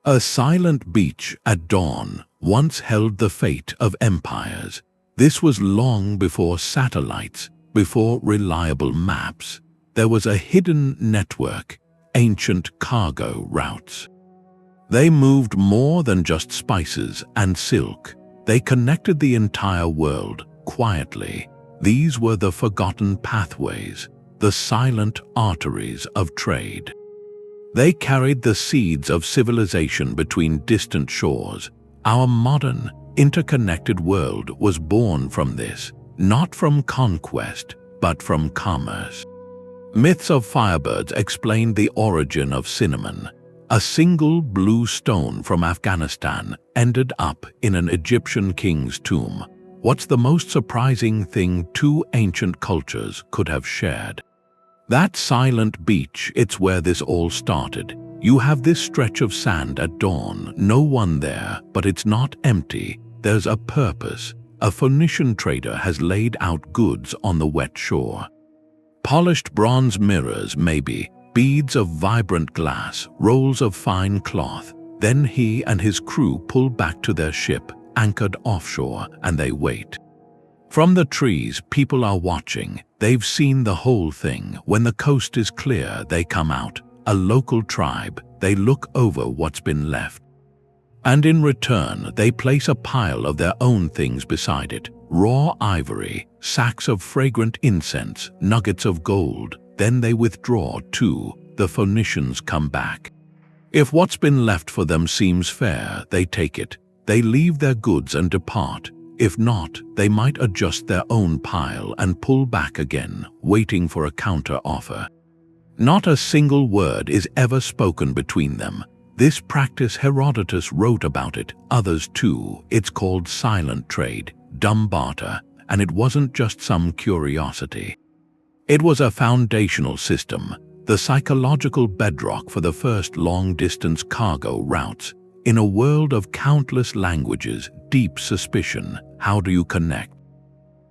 A silent beach at dawn once held the fate of empires. This was long before satellites, before reliable maps. There was a hidden network, ancient cargo routes. They moved more than just spices and silk. They connected the entire world quietly. These were the forgotten pathways, the silent arteries of trade. They carried the seeds of civilization between distant shores. Our modern, interconnected world was born from this, not from conquest, but from commerce. Myths of firebirds explained the origin of cinnamon. A single blue stone from Afghanistan ended up in an Egyptian king's tomb. What's the most surprising thing two ancient cultures could have shared? That silent beach, it's where this all started. You have this stretch of sand at dawn, no one there, but it's not empty. There's a purpose. A Phoenician trader has laid out goods on the wet shore. Polished bronze mirrors, maybe, beads of vibrant glass, rolls of fine cloth. Then he and his crew pull back to their ship, anchored offshore, and they wait. From the trees, people are watching. They've seen the whole thing. When the coast is clear, they come out. A local tribe. They look over what's been left. And in return, they place a pile of their own things beside it. Raw ivory, sacks of fragrant incense, nuggets of gold. Then they withdraw too. The Phoenicians come back. If what's been left for them seems fair, they take it. They leave their goods and depart. If not, they might adjust their own pile and pull back again, waiting for a counter-offer. Not a single word is ever spoken between them. This practice, Herodotus wrote about it, others too. It's called silent trade, dumb barter, and it wasn't just some curiosity. It was a foundational system, the psychological bedrock for the first long-distance cargo routes. In a world of countless languages, deep suspicion, how do you connect?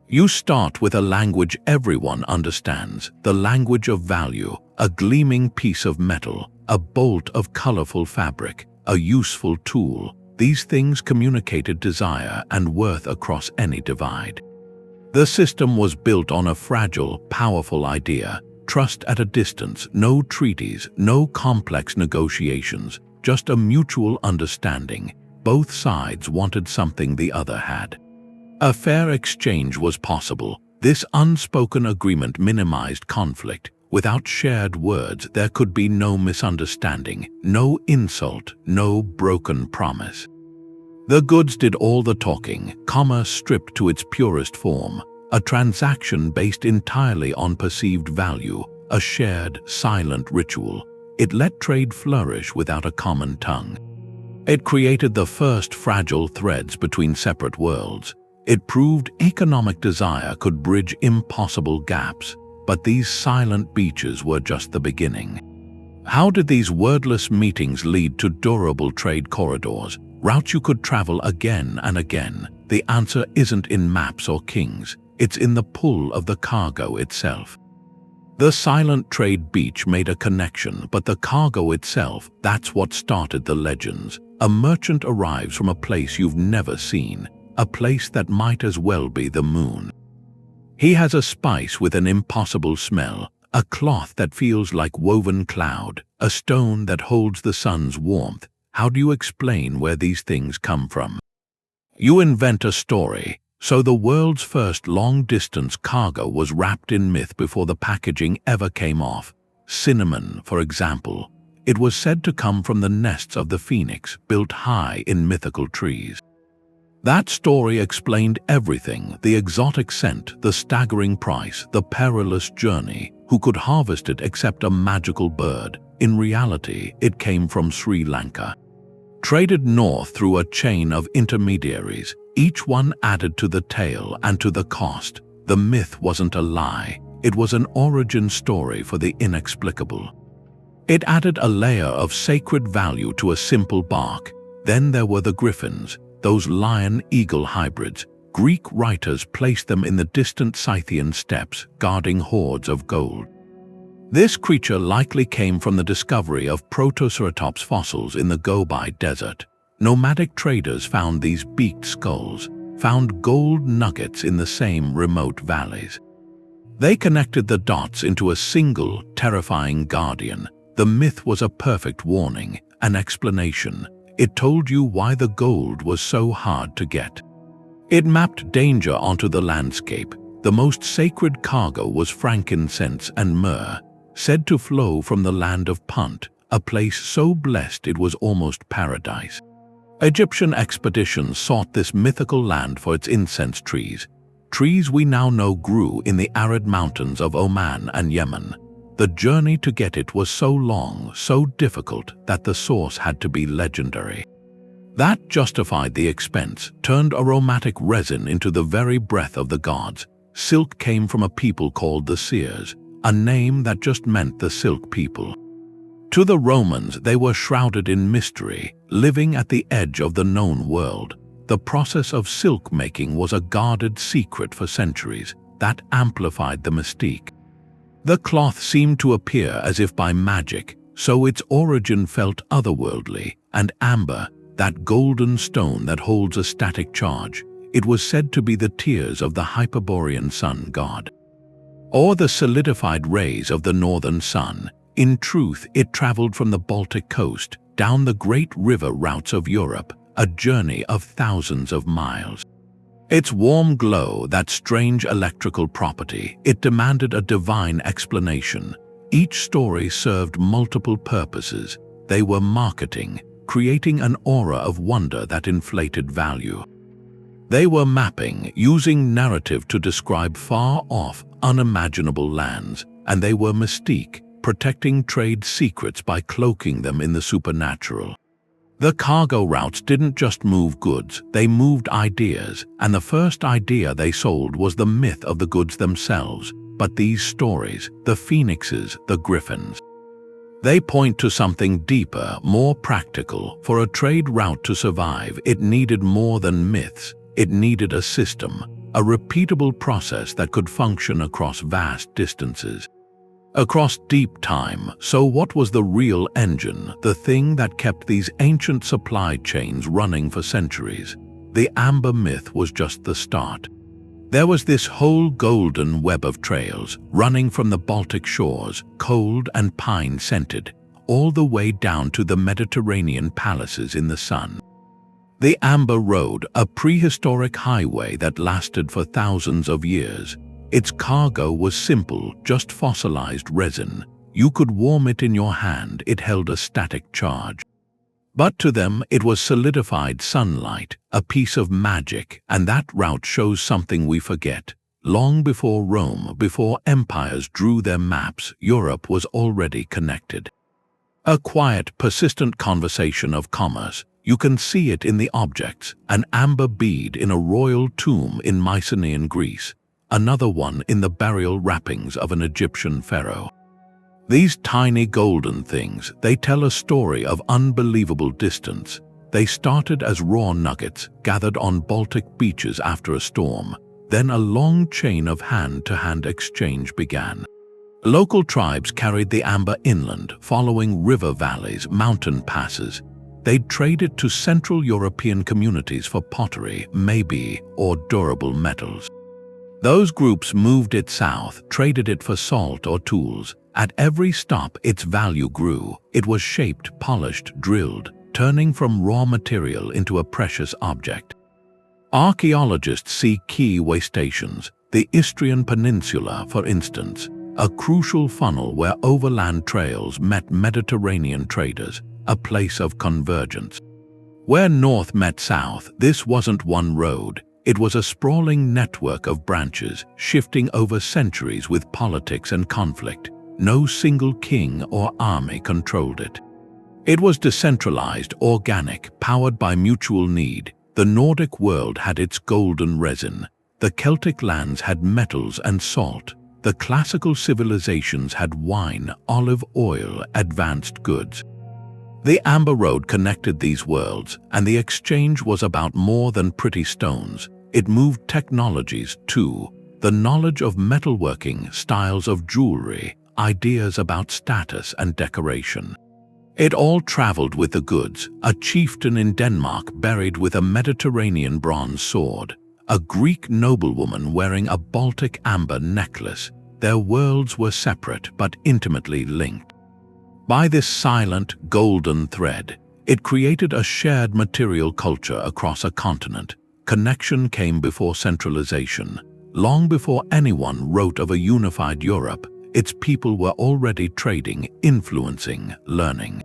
You start with a language everyone understands, the language of value, a gleaming piece of metal, a bolt of colorful fabric, a useful tool. These things communicated desire and worth across any divide. The system was built on a fragile, powerful idea, trust at a distance, no treaties, no complex negotiations, just a mutual understanding. Both sides wanted something the other had. A fair exchange was possible. This unspoken agreement minimized conflict. Without shared words, there could be no misunderstanding, no insult, no broken promise. The goods did all the talking, commerce stripped to its purest form, a transaction based entirely on perceived value, a shared, silent ritual. It let trade flourish without a common tongue. It created the first fragile threads between separate worlds. It proved economic desire could bridge impossible gaps, but these silent beaches were just the beginning. How did these wordless meetings lead to durable trade corridors, routes you could travel again and again? The answer isn't in maps or kings, it's in the pull of the cargo itself. The silent trade beach made a connection, but the cargo itself, that's what started the legends. A merchant arrives from a place you've never seen, a place that might as well be the moon. He has a spice with an impossible smell, a cloth that feels like woven cloud, a stone that holds the sun's warmth. How do you explain where these things come from? You invent a story. So the world's first long-distance cargo was wrapped in myth before the packaging ever came off. Cinnamon, for example. It was said to come from the nests of the phoenix, built high in mythical trees. That story explained everything: the exotic scent, the staggering price, the perilous journey. Who could harvest it except a magical bird? In reality, it came from Sri Lanka. Traded north through a chain of intermediaries, each one added to the tale and to the cost. The myth wasn't a lie, it was an origin story for the inexplicable. It added a layer of sacred value to a simple bark. Then there were the griffins, those lion-eagle hybrids. Greek writers placed them in the distant Scythian steppes, guarding hoards of gold. This creature likely came from the discovery of Protoceratops fossils in the Gobi Desert. Nomadic traders found these beaked skulls, found gold nuggets in the same remote valleys. They connected the dots into a single, terrifying guardian. The myth was a perfect warning, an explanation. It told you why the gold was so hard to get. It mapped danger onto the landscape. The most sacred cargo was frankincense and myrrh, said to flow from the land of Punt, a place so blessed it was almost paradise. Egyptian expeditions sought this mythical land for its incense trees. Trees we now know grew in the arid mountains of Oman and Yemen. The journey to get it was so long, so difficult, that the source had to be legendary. That justified the expense, turned aromatic resin into the very breath of the gods. Silk came from a people called the Seers, a name that just meant the silk people. To the Romans, they were shrouded in mystery, living at the edge of the known world. The process of silk making was a guarded secret for centuries. That amplified the mystique. The cloth seemed to appear as if by magic, so its origin felt otherworldly, and amber, that golden stone that holds a static charge, it was said to be the tears of the Hyperborean sun god, or the solidified rays of the northern sun. In truth, it traveled from the Baltic coast, down the great river routes of Europe, a journey of thousands of miles. Its warm glow, that strange electrical property, it demanded a divine explanation. Each story served multiple purposes. They were marketing, creating an aura of wonder that inflated value. They were mapping, using narrative to describe far-off, unimaginable lands, and they were mystique, protecting trade secrets by cloaking them in the supernatural. The cargo routes didn't just move goods, they moved ideas, and the first idea they sold was the myth of the goods themselves. But these stories, the phoenixes, the griffins, they point to something deeper, more practical. For a trade route to survive, it needed more than myths. It needed a system, a repeatable process that could function across vast distances, across deep time. So what was the real engine, the thing that kept these ancient supply chains running for centuries? The amber myth was just the start. There was this whole golden web of trails running from the Baltic shores, cold and pine-scented, all the way down to the Mediterranean palaces in the sun. The Amber Road, a prehistoric highway that lasted for thousands of years. Its cargo was simple, just fossilized resin. You could warm it in your hand, it held a static charge. But to them, it was solidified sunlight, a piece of magic, and that route shows something we forget. Long before Rome, before empires drew their maps, Europe was already connected. A quiet, persistent conversation of commerce. You can see it in the objects, an amber bead in a royal tomb in Mycenaean Greece, another one in the burial wrappings of an Egyptian pharaoh. These tiny golden things, they tell a story of unbelievable distance. They started as raw nuggets gathered on Baltic beaches after a storm. Then a long chain of hand-to-hand exchange began. Local tribes carried the amber inland, following river valleys, mountain passes. They'd trade it to Central European communities for pottery, maybe, or durable metals. Those groups moved it south, traded it for salt or tools. At every stop, its value grew. It was shaped, polished, drilled, turning from raw material into a precious object. Archaeologists see key way stations, the Istrian Peninsula, for instance, a crucial funnel where overland trails met Mediterranean traders, a place of convergence. Where north met south, this wasn't one road. It was a sprawling network of branches, shifting over centuries with politics and conflict. No single king or army controlled it. It was decentralized, organic, powered by mutual need. The Nordic world had its golden resin. The Celtic lands had metals and salt. The classical civilizations had wine, olive oil, advanced goods. The Amber Road connected these worlds, and the exchange was about more than pretty stones. It moved technologies too, the knowledge of metalworking, styles of jewelry, ideas about status and decoration. It all traveled with the goods, a chieftain in Denmark buried with a Mediterranean bronze sword, a Greek noblewoman wearing a Baltic amber necklace. Their worlds were separate but intimately linked. By this silent, golden thread, it created a shared material culture across a continent. Connection came before centralization. Long before anyone wrote of a unified Europe, its people were already trading, influencing, learning.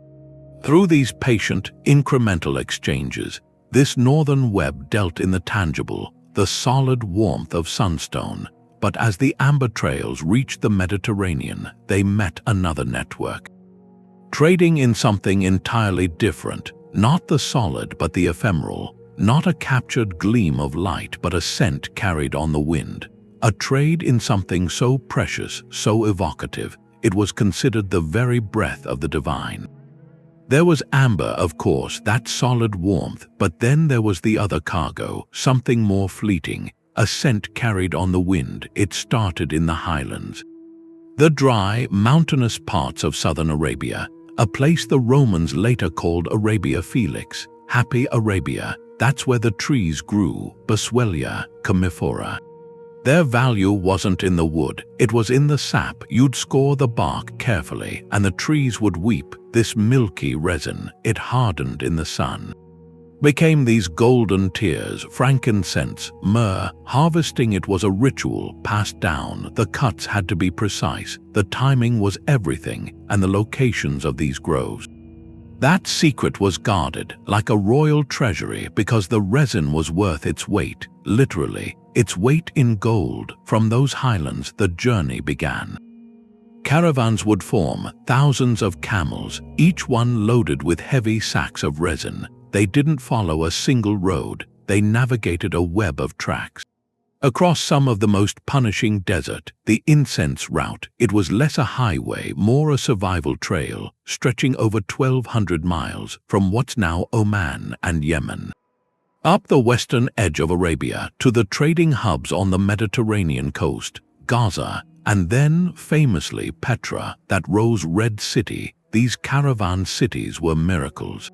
Through these patient, incremental exchanges, this northern web dealt in the tangible, the solid warmth of sunstone. But as the amber trails reached the Mediterranean, they met another network. Trading in something entirely different, not the solid but the ephemeral, not a captured gleam of light but a scent carried on the wind. A trade in something so precious, so evocative, it was considered the very breath of the divine. There was amber, of course, that solid warmth, but then there was the other cargo, something more fleeting, a scent carried on the wind. It started in the highlands. The dry, mountainous parts of southern Arabia, a place the Romans later called Arabia Felix, Happy Arabia. That's where the trees grew, Boswellia, Commiphora. Their value wasn't in the wood, it was in the sap. You'd score the bark carefully, and the trees would weep. This milky resin, it hardened in the sun, became these golden tears, frankincense, myrrh. Harvesting it was a ritual passed down. The cuts had to be precise, the timing was everything, and the locations of these groves. That secret was guarded like a royal treasury because the resin was worth its weight, literally, its weight in gold. From those highlands the journey began. Caravans would form, thousands of camels, each one loaded with heavy sacks of resin. They didn't follow a single road, they navigated a web of tracks. Across some of the most punishing desert, the Incense route, it was less a highway, more a survival trail, stretching over 1,200 miles from what's now Oman and Yemen. Up the western edge of Arabia to the trading hubs on the Mediterranean coast, Gaza, and then, famously, Petra, that rose-red city. These caravan cities were miracles.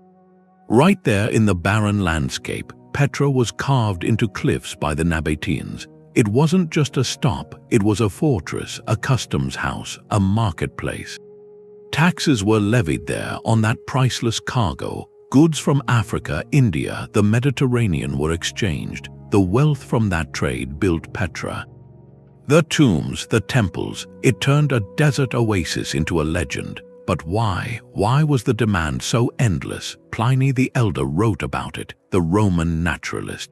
Right there in the barren landscape, Petra was carved into cliffs by the Nabateans. It wasn't just a stop, it was a fortress, a customs house, a marketplace. Taxes were levied there on that priceless cargo. Goods from Africa, India, the Mediterranean were exchanged. The wealth from that trade built Petra. The tombs, the temples, it turned a desert oasis into a legend. But why? Why was the demand so endless? Pliny the Elder wrote about it, the Roman naturalist.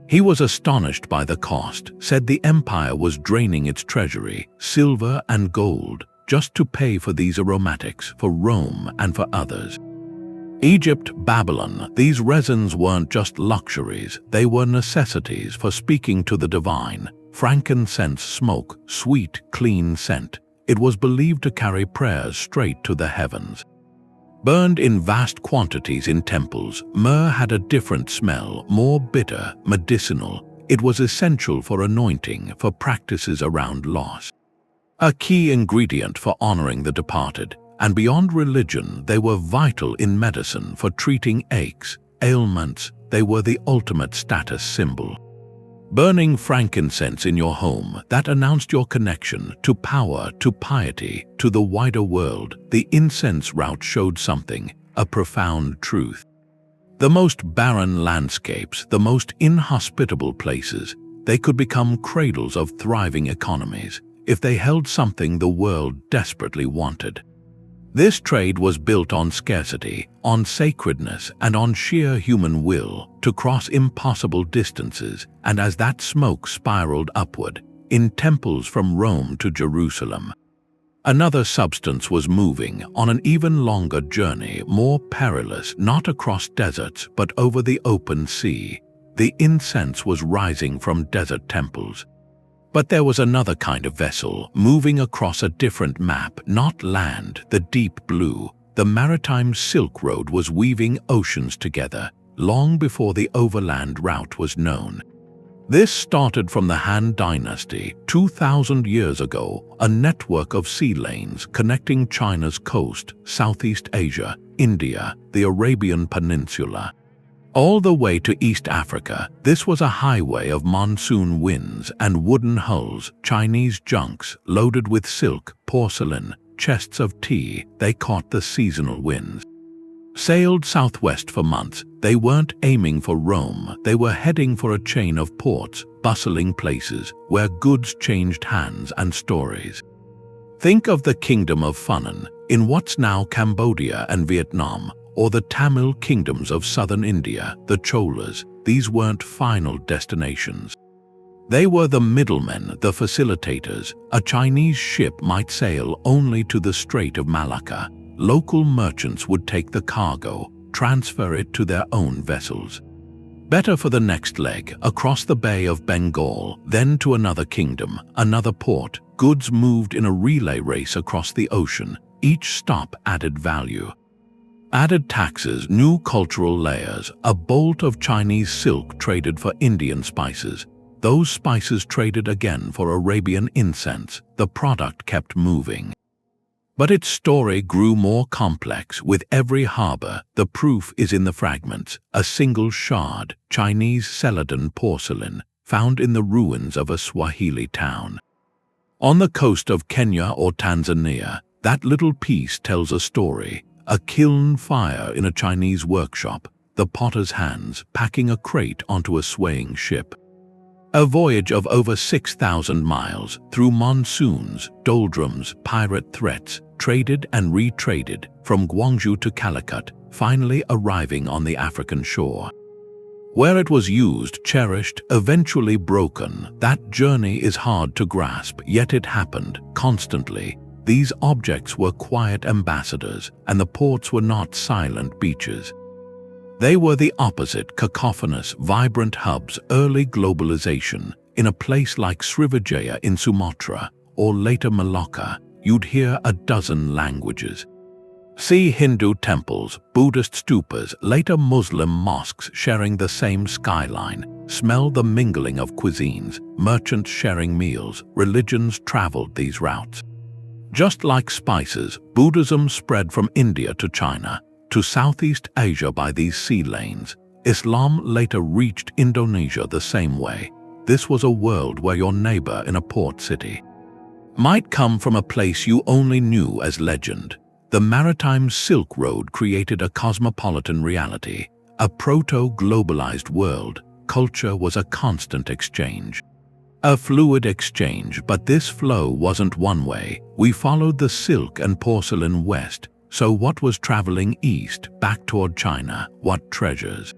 He was astonished by the cost, said the empire was draining its treasury, silver and gold, just to pay for these aromatics, for Rome and for others. Egypt, Babylon, these resins weren't just luxuries, they were necessities for speaking to the divine. Frankincense smoke, sweet, clean scent. It was believed to carry prayers straight to the heavens. Burned in vast quantities in temples, myrrh had a different smell, more bitter, medicinal. It was essential for anointing, for practices around loss. A key ingredient for honoring the departed, and beyond religion, they were vital in medicine for treating aches, ailments. They were the ultimate status symbol. Burning frankincense in your home, that announced your connection to power, to piety, to the wider world. The incense route showed something, a profound truth. The most barren landscapes, the most inhospitable places, they could become cradles of thriving economies if they held something the world desperately wanted. This trade was built on scarcity, on sacredness, and on sheer human will to cross impossible distances. And as that smoke spiraled upward, in temples from Rome to Jerusalem, another substance was moving on an even longer journey, more perilous, not across deserts but over the open sea. The incense was rising from desert temples. But there was another kind of vessel, moving across a different map, not land, the deep blue. The maritime Silk Road was weaving oceans together, long before the overland route was known. This started from the Han Dynasty 2,000 years ago, a network of sea lanes connecting China's coast, Southeast Asia, India, the Arabian Peninsula, all the way to East Africa. This was a highway of monsoon winds and wooden hulls, Chinese junks loaded with silk, porcelain, chests of tea. They caught the seasonal winds, sailed southwest for months. They weren't aiming for Rome, they were heading for a chain of ports, bustling places where goods changed hands and stories. Think of the Kingdom of Funan in what's now Cambodia and Vietnam, or the Tamil kingdoms of southern India, the Cholas. These weren't final destinations. They were the middlemen, the facilitators. A Chinese ship might sail only to the Strait of Malacca. Local merchants would take the cargo, transfer it to their own vessels. Better for the next leg, across the Bay of Bengal, then to another kingdom, another port. Goods moved in a relay race across the ocean. Each stop added value. Added taxes, new cultural layers. A bolt of Chinese silk traded for Indian spices. Those spices traded again for Arabian incense. The product kept moving. But its story grew more complex with every harbor. The proof is in the fragments. A single shard, Chinese Celadon porcelain, found in the ruins of a Swahili town. On the coast of Kenya or Tanzania, that little piece tells a story. A kiln fire in a Chinese workshop, the potter's hands packing a crate onto a swaying ship. A voyage of over 6,000 miles through monsoons, doldrums, pirate threats, traded and retraded from Guangzhou to Calicut, finally arriving on the African shore. Where it was used, cherished, eventually broken, that journey is hard to grasp, yet it happened, constantly. These objects were quiet ambassadors, and the ports were not silent beaches. They were the opposite, cacophonous, vibrant hubs. Early globalization. In a place like Srivijaya in Sumatra, or later Malacca, you'd hear a dozen languages. See Hindu temples, Buddhist stupas, later Muslim mosques sharing the same skyline. Smell the mingling of cuisines, merchants sharing meals. Religions traveled these routes. Just like spices, Buddhism spread from India to China, to Southeast Asia by these sea lanes. Islam later reached Indonesia the same way. This was a world where your neighbor in a port city might come from a place you only knew as legend. The Maritime Silk Road created a cosmopolitan reality, a proto-globalized world. Culture was a constant exchange. A fluid exchange, but this flow wasn't one way. We followed the silk and porcelain west. So what was traveling east, back toward China? What treasures?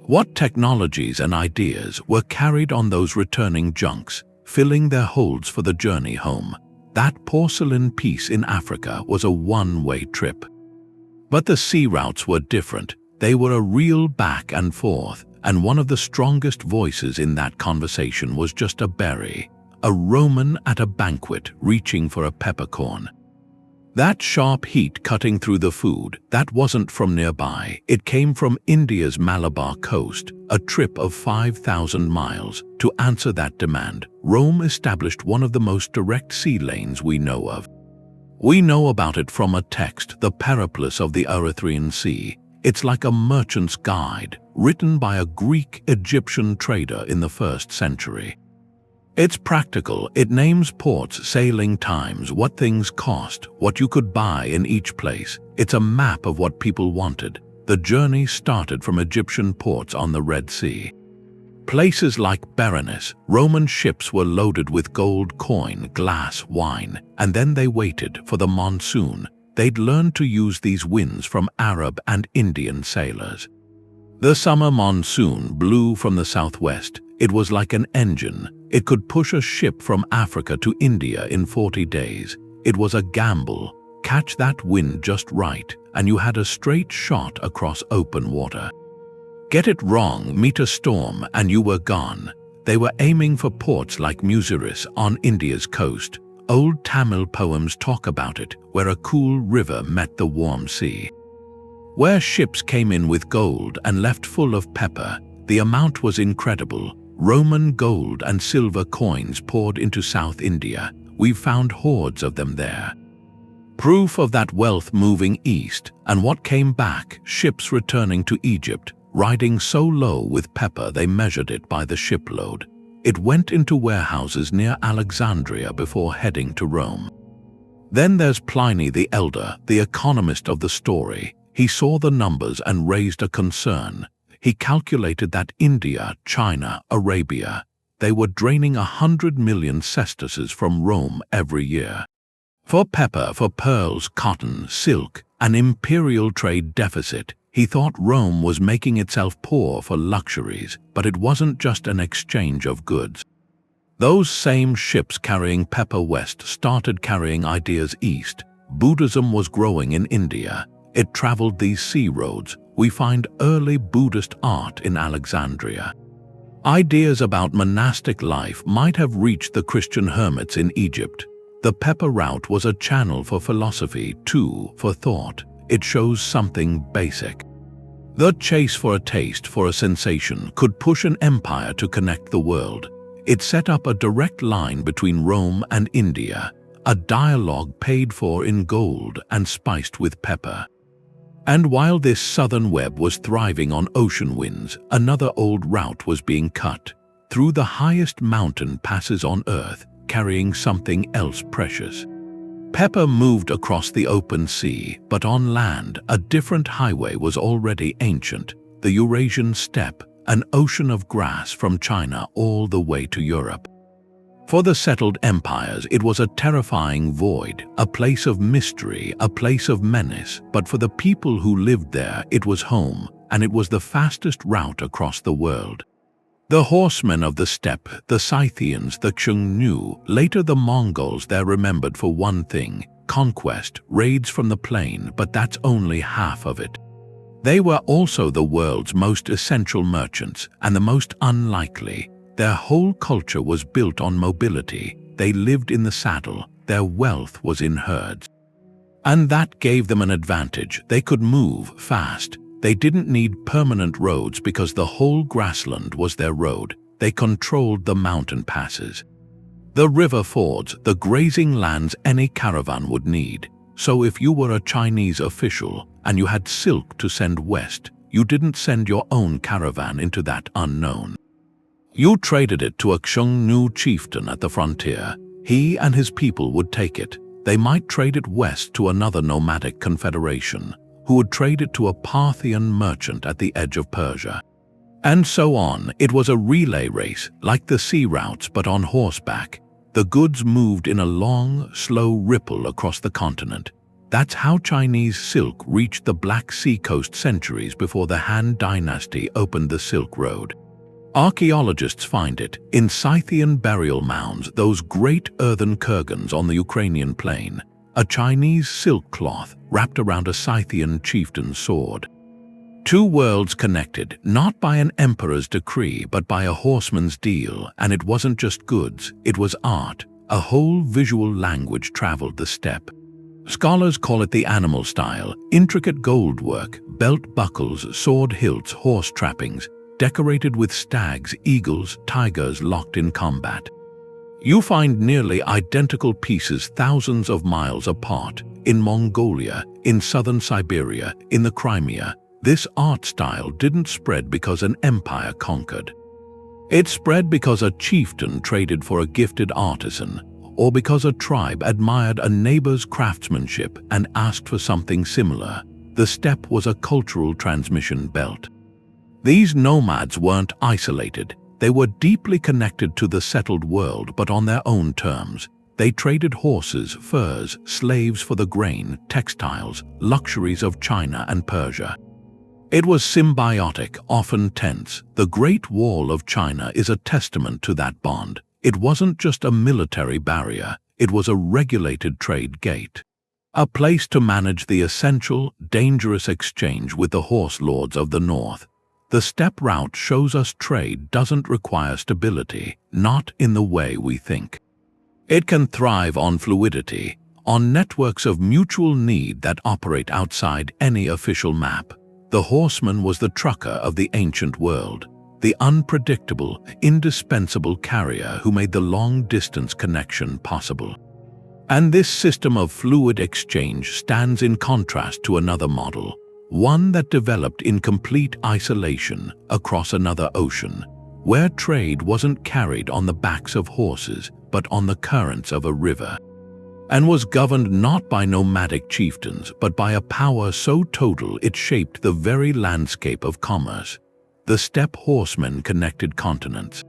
What technologies and ideas were carried on those returning junks, filling their holds for the journey home? That porcelain piece in Africa was a one-way trip. But the sea routes were different. They were a real back and forth, and one of the strongest voices in that conversation was just a berry, a Roman at a banquet reaching for a peppercorn. That sharp heat cutting through the food, that wasn't from nearby. It came from India's Malabar coast, a trip of 5,000 miles. To answer that demand, Rome established one of the most direct sea lanes we know of. We know about it from a text, the Periplus of the Erythraean Sea. It's like a merchant's guide, written by a Greek-Egyptian trader in the 1st century. It's practical. It names ports, sailing times, what things cost, what you could buy in each place. It's a map of what people wanted. The journey started from Egyptian ports on the Red Sea. Places like Berenice, Roman ships were loaded with gold coin, glass, wine, and then they waited for the monsoon. They'd learned to use these winds from Arab and Indian sailors. The summer monsoon blew from the southwest. It was like an engine. It could push a ship from Africa to India in 40 days. It was a gamble. Catch that wind just right, and you had a straight shot across open water. Get it wrong, meet a storm, and you were gone. They were aiming for ports like Muziris on India's coast. Old Tamil poems talk about it, where a cool river met the warm sea. Where ships came in with gold and left full of pepper. The amount was incredible. Roman gold and silver coins poured into South India. We've found hordes of them there. Proof of that wealth moving east, and what came back, ships returning to Egypt, riding so low with pepper they measured it by the shipload. It went into warehouses near Alexandria before heading to Rome. Then there's Pliny the Elder, the economist of the story. He saw the numbers and raised a concern. He calculated that India, China, Arabia, they were draining 100 million sesterces from Rome every year. For pepper, for pearls, cotton, silk, an imperial trade deficit. He thought Rome was making itself poor for luxuries, but it wasn't just an exchange of goods. Those same ships carrying pepper west started carrying ideas east. Buddhism was growing in India. It traveled these sea roads. We find early Buddhist art in Alexandria. Ideas about monastic life might have reached the Christian hermits in Egypt. The pepper route was a channel for philosophy, too, for thought. It shows something basic. The chase for a taste, for a sensation, could push an empire to connect the world. It set up a direct line between Rome and India, a dialogue paid for in gold and spiced with pepper. And while this southern web was thriving on ocean winds, another old route was being cut, through the highest mountain passes on earth, carrying something else precious. Pepper moved across the open sea, but on land, a different highway was already ancient, the Eurasian steppe, an ocean of grass from China all the way to Europe. For the settled empires, it was a terrifying void, a place of mystery, a place of menace, but for the people who lived there, it was home, and it was the fastest route across the world. The horsemen of the steppe, the Scythians, the Xiongnu, later the Mongols, they're remembered for one thing: conquest, raids from the plain, but that's only half of it. They were also the world's most essential merchants, and the most unlikely. Their whole culture was built on mobility. They lived in the saddle. Their wealth was in herds. And that gave them an advantage. They could move fast. They didn't need permanent roads because the whole grassland was their road. They controlled the mountain passes, the river fords, the grazing lands any caravan would need. So if you were a Chinese official and you had silk to send west, you didn't send your own caravan into that unknown. You traded it to a Xiongnu chieftain at the frontier. He and his people would take it. They might trade it west to another nomadic confederation, who would trade it to a Parthian merchant at the edge of Persia. And so on. It was a relay race, like the sea routes, but on horseback. The goods moved in a long, slow ripple across the continent. That's how Chinese silk reached the Black Sea coast centuries before the Han Dynasty opened the Silk Road. Archaeologists find it in Scythian burial mounds, those great earthen kurgans on the Ukrainian plain, a Chinese silk cloth wrapped around a Scythian chieftain's sword. Two worlds connected, not by an emperor's decree, but by a horseman's deal, and it wasn't just goods, it was art. A whole visual language traveled the steppe. Scholars call it the animal style: intricate goldwork, belt buckles, sword hilts, horse trappings, decorated with stags, eagles, tigers locked in combat. You find nearly identical pieces thousands of miles apart, in Mongolia, in southern Siberia, in the Crimea. This art style didn't spread because an empire conquered. It spread because a chieftain traded for a gifted artisan, or because a tribe admired a neighbor's craftsmanship and asked for something similar. The steppe was a cultural transmission belt. These nomads weren't isolated. They were deeply connected to the settled world, but on their own terms. They traded horses, furs, slaves for the grain, textiles, luxuries of China and Persia. It was symbiotic, often tense. The Great Wall of China is a testament to that bond. It wasn't just a military barrier, it was a regulated trade gate. A place to manage the essential, dangerous exchange with the horse lords of the north. The steppe route shows us trade doesn't require stability, not in the way we think. It can thrive on fluidity, on networks of mutual need that operate outside any official map. The horseman was the trucker of the ancient world. the unpredictable, indispensable carrier who made the long-distance connection possible. And this system of fluid exchange stands in contrast to another model, one that developed in complete isolation across another ocean, where trade wasn't carried on the backs of horses but on the currents of a river, and was governed not by nomadic chieftains but by a power so total it shaped the very landscape of commerce. The steppe horsemen connected continents.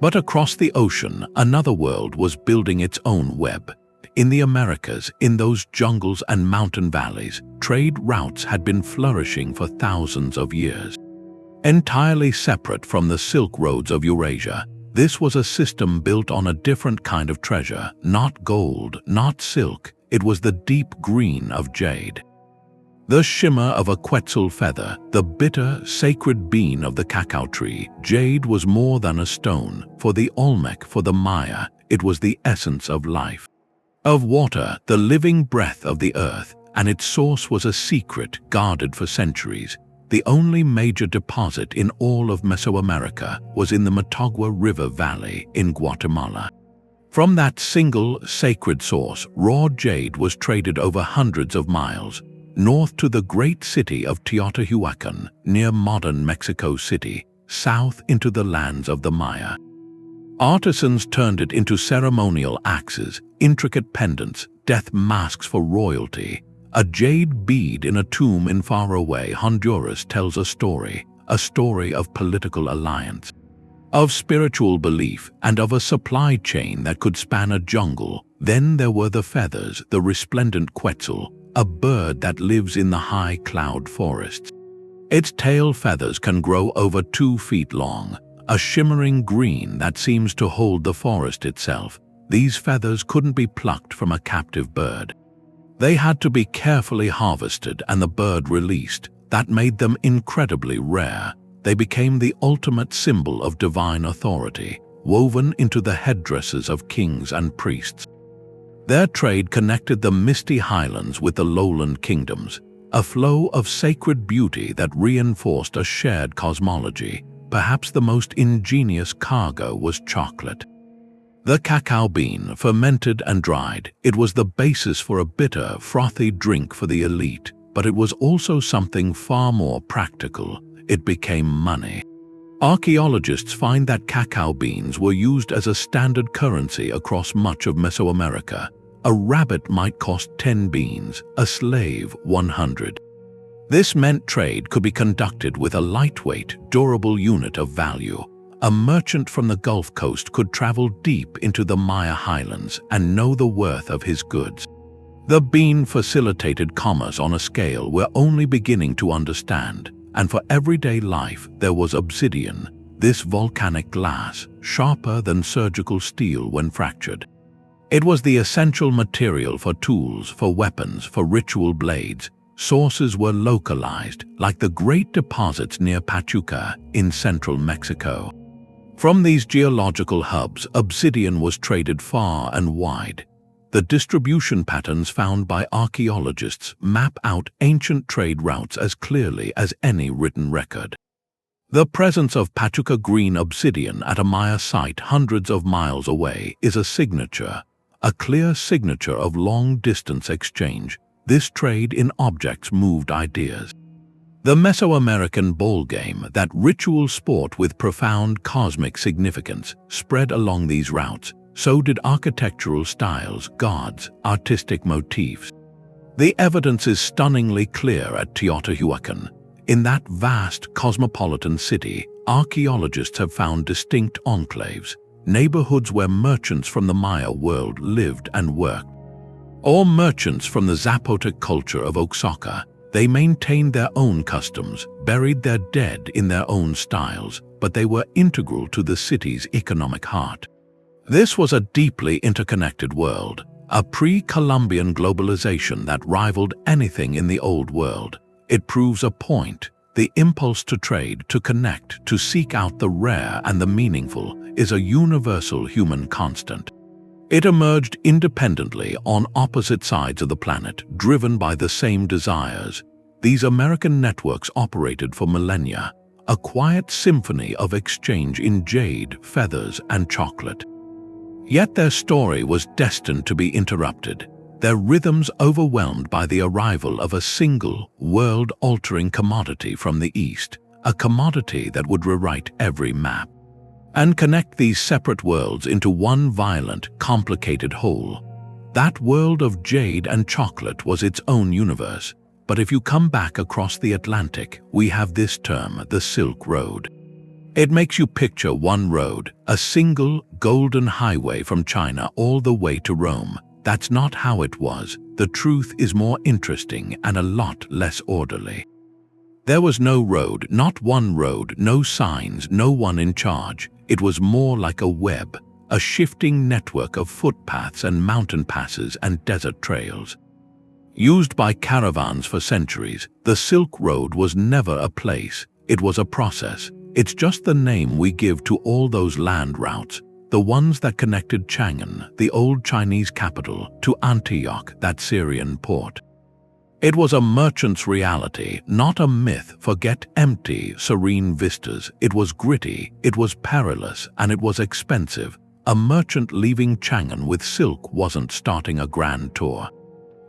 But across the ocean, another world was building its own web. In the Americas, in those jungles and mountain valleys, trade routes had been flourishing for thousands of years. Entirely separate from the Silk Roads of Eurasia, this was a system built on a different kind of treasure, not gold, not silk, it was the deep green of jade. The shimmer of a quetzal feather, the bitter, sacred bean of the cacao tree, jade was more than a stone. For the Olmec, for the Maya, it was the essence of life. Of water, the living breath of the earth, and its source was a secret guarded for centuries. The only major deposit in all of Mesoamerica was in the Motagua River Valley in Guatemala. From that single, sacred source, raw jade was traded over hundreds of miles, north to the great city of Teotihuacan, near modern Mexico City, south into the lands of the Maya. Artisans turned it into ceremonial axes, intricate pendants, death masks for royalty. A jade bead in a tomb in faraway Honduras tells a story of political alliance, of spiritual belief, and of a supply chain that could span a jungle. Then there were the feathers, the resplendent quetzal, a bird that lives in the high cloud forests. Its tail feathers can grow over 2 feet long, a shimmering green that seems to hold the forest itself. These feathers couldn't be plucked from a captive bird. They had to be carefully harvested and the bird released. That made them incredibly rare. They became the ultimate symbol of divine authority, woven into the headdresses of kings and priests. Their trade connected the misty highlands with the lowland kingdoms, a flow of sacred beauty that reinforced a shared cosmology. Perhaps the most ingenious cargo was chocolate. The cacao bean, fermented and dried, it was the basis for a bitter, frothy drink for the elite, but it was also something far more practical. It became money. Archaeologists find that cacao beans were used as a standard currency across much of Mesoamerica. A rabbit might cost 10 beans, a slave 100. This meant trade could be conducted with a lightweight, durable unit of value. A merchant from the Gulf Coast could travel deep into the Maya highlands and know the worth of his goods. The bean facilitated commerce on a scale we're only beginning to understand, and for everyday life there was obsidian, this volcanic glass, sharper than surgical steel when fractured. It was the essential material for tools, for weapons, for ritual blades. Sources were localized, like the great deposits near Pachuca in central Mexico. From these geological hubs, obsidian was traded far and wide. The distribution patterns found by archaeologists map out ancient trade routes as clearly as any written record. The presence of Pachuca green obsidian at a Maya site hundreds of miles away is a signature, a clear signature of long-distance exchange. This trade in objects moved ideas. The Mesoamerican ball game, that ritual sport with profound cosmic significance, spread along these routes. So did architectural styles, gods, artistic motifs. The evidence is stunningly clear at Teotihuacan. In that vast cosmopolitan city, archaeologists have found distinct enclaves, neighborhoods where merchants from the Maya world lived and worked. Or merchants from the Zapotec culture of Oaxaca. They maintained their own customs, buried their dead in their own styles, but they were integral to the city's economic heart. This was a deeply interconnected world, a pre-Columbian globalization that rivaled anything in the Old World. It proves a point. The impulse to trade, to connect, to seek out the rare and the meaningful is a universal human constant. It emerged independently on opposite sides of the planet, driven by the same desires. These American networks operated for millennia, a quiet symphony of exchange in jade, feathers, and chocolate. Yet their story was destined to be interrupted, their rhythms overwhelmed by the arrival of a single, world-altering commodity from the East, a commodity that would rewrite every map and connect these separate worlds into one violent, complicated whole. That world of jade and chocolate was its own universe, but if you come back across the Atlantic, we have this term, the Silk Road. It makes you picture one road, a single, golden highway from China all the way to Rome. That's not how it was. The truth is more interesting and a lot less orderly. There was no road, not one road, no signs, no one in charge. It was more like a web, a shifting network of footpaths and mountain passes and desert trails. Used by caravans for centuries, the Silk Road was never a place, it was a process. It's just the name we give to all those land routes, the ones that connected Chang'an, the old Chinese capital, to Antioch, that Syrian port. It was a merchant's reality, not a myth. Forget empty, serene vistas. It was gritty, it was perilous, and it was expensive. A merchant leaving Chang'an with silk wasn't starting a grand tour.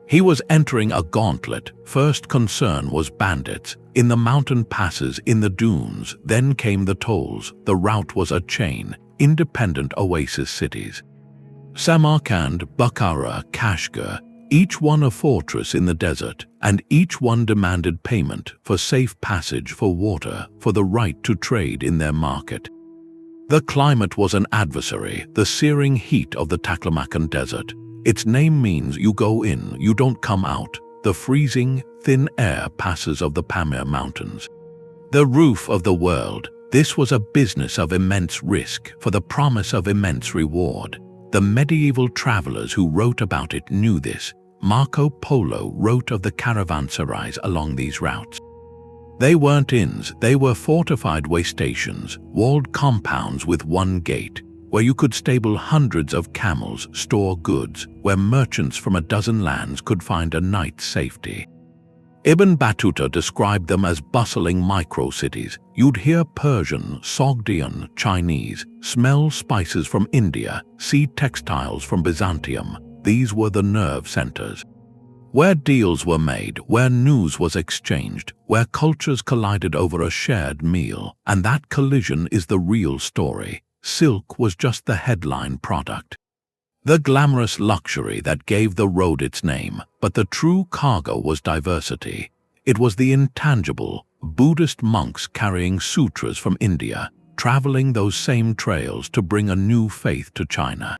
He was entering a gauntlet. First concern was bandits. In the mountain passes, in the dunes, then came the tolls. The route was a chain, independent oasis cities. Samarkand, Bukhara, Kashgar, each one a fortress in the desert, and each one demanded payment for safe passage, for water, for the right to trade in their market. The climate was an adversary, the searing heat of the Taklamakan Desert. Its name means you go in, you don't come out. The freezing, thin air passes of the Pamir Mountains. The roof of the world. This was a business of immense risk for the promise of immense reward. The medieval travelers who wrote about it knew this. Marco Polo wrote of the caravanserais along these routes. They weren't inns, they were fortified way stations, walled compounds with one gate, where you could stable hundreds of camels, store goods, where merchants from a dozen lands could find a night's safety. Ibn Battuta described them as bustling micro-cities. You'd hear Persian, Sogdian, Chinese, smell spices from India, see textiles from Byzantium. These were the nerve centers. Where deals were made, where news was exchanged, where cultures collided over a shared meal, and that collision is the real story. Silk was just the headline product, the glamorous luxury that gave the road its name, but the true cargo was diversity. It was the intangible, Buddhist monks carrying sutras from India, traveling those same trails to bring a new faith to China.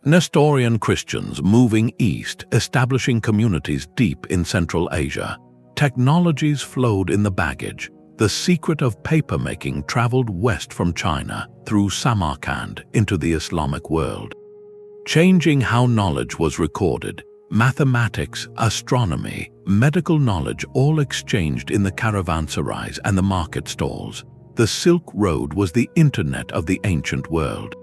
Nestorian Christians moving east, establishing communities deep in Central Asia. Technologies flowed in the baggage. The secret of papermaking traveled west from China, through Samarkand, into the Islamic world, changing how knowledge was recorded. Mathematics, astronomy, medical knowledge all exchanged in the caravanserais and the market stalls. The Silk Road was the internet of the ancient world.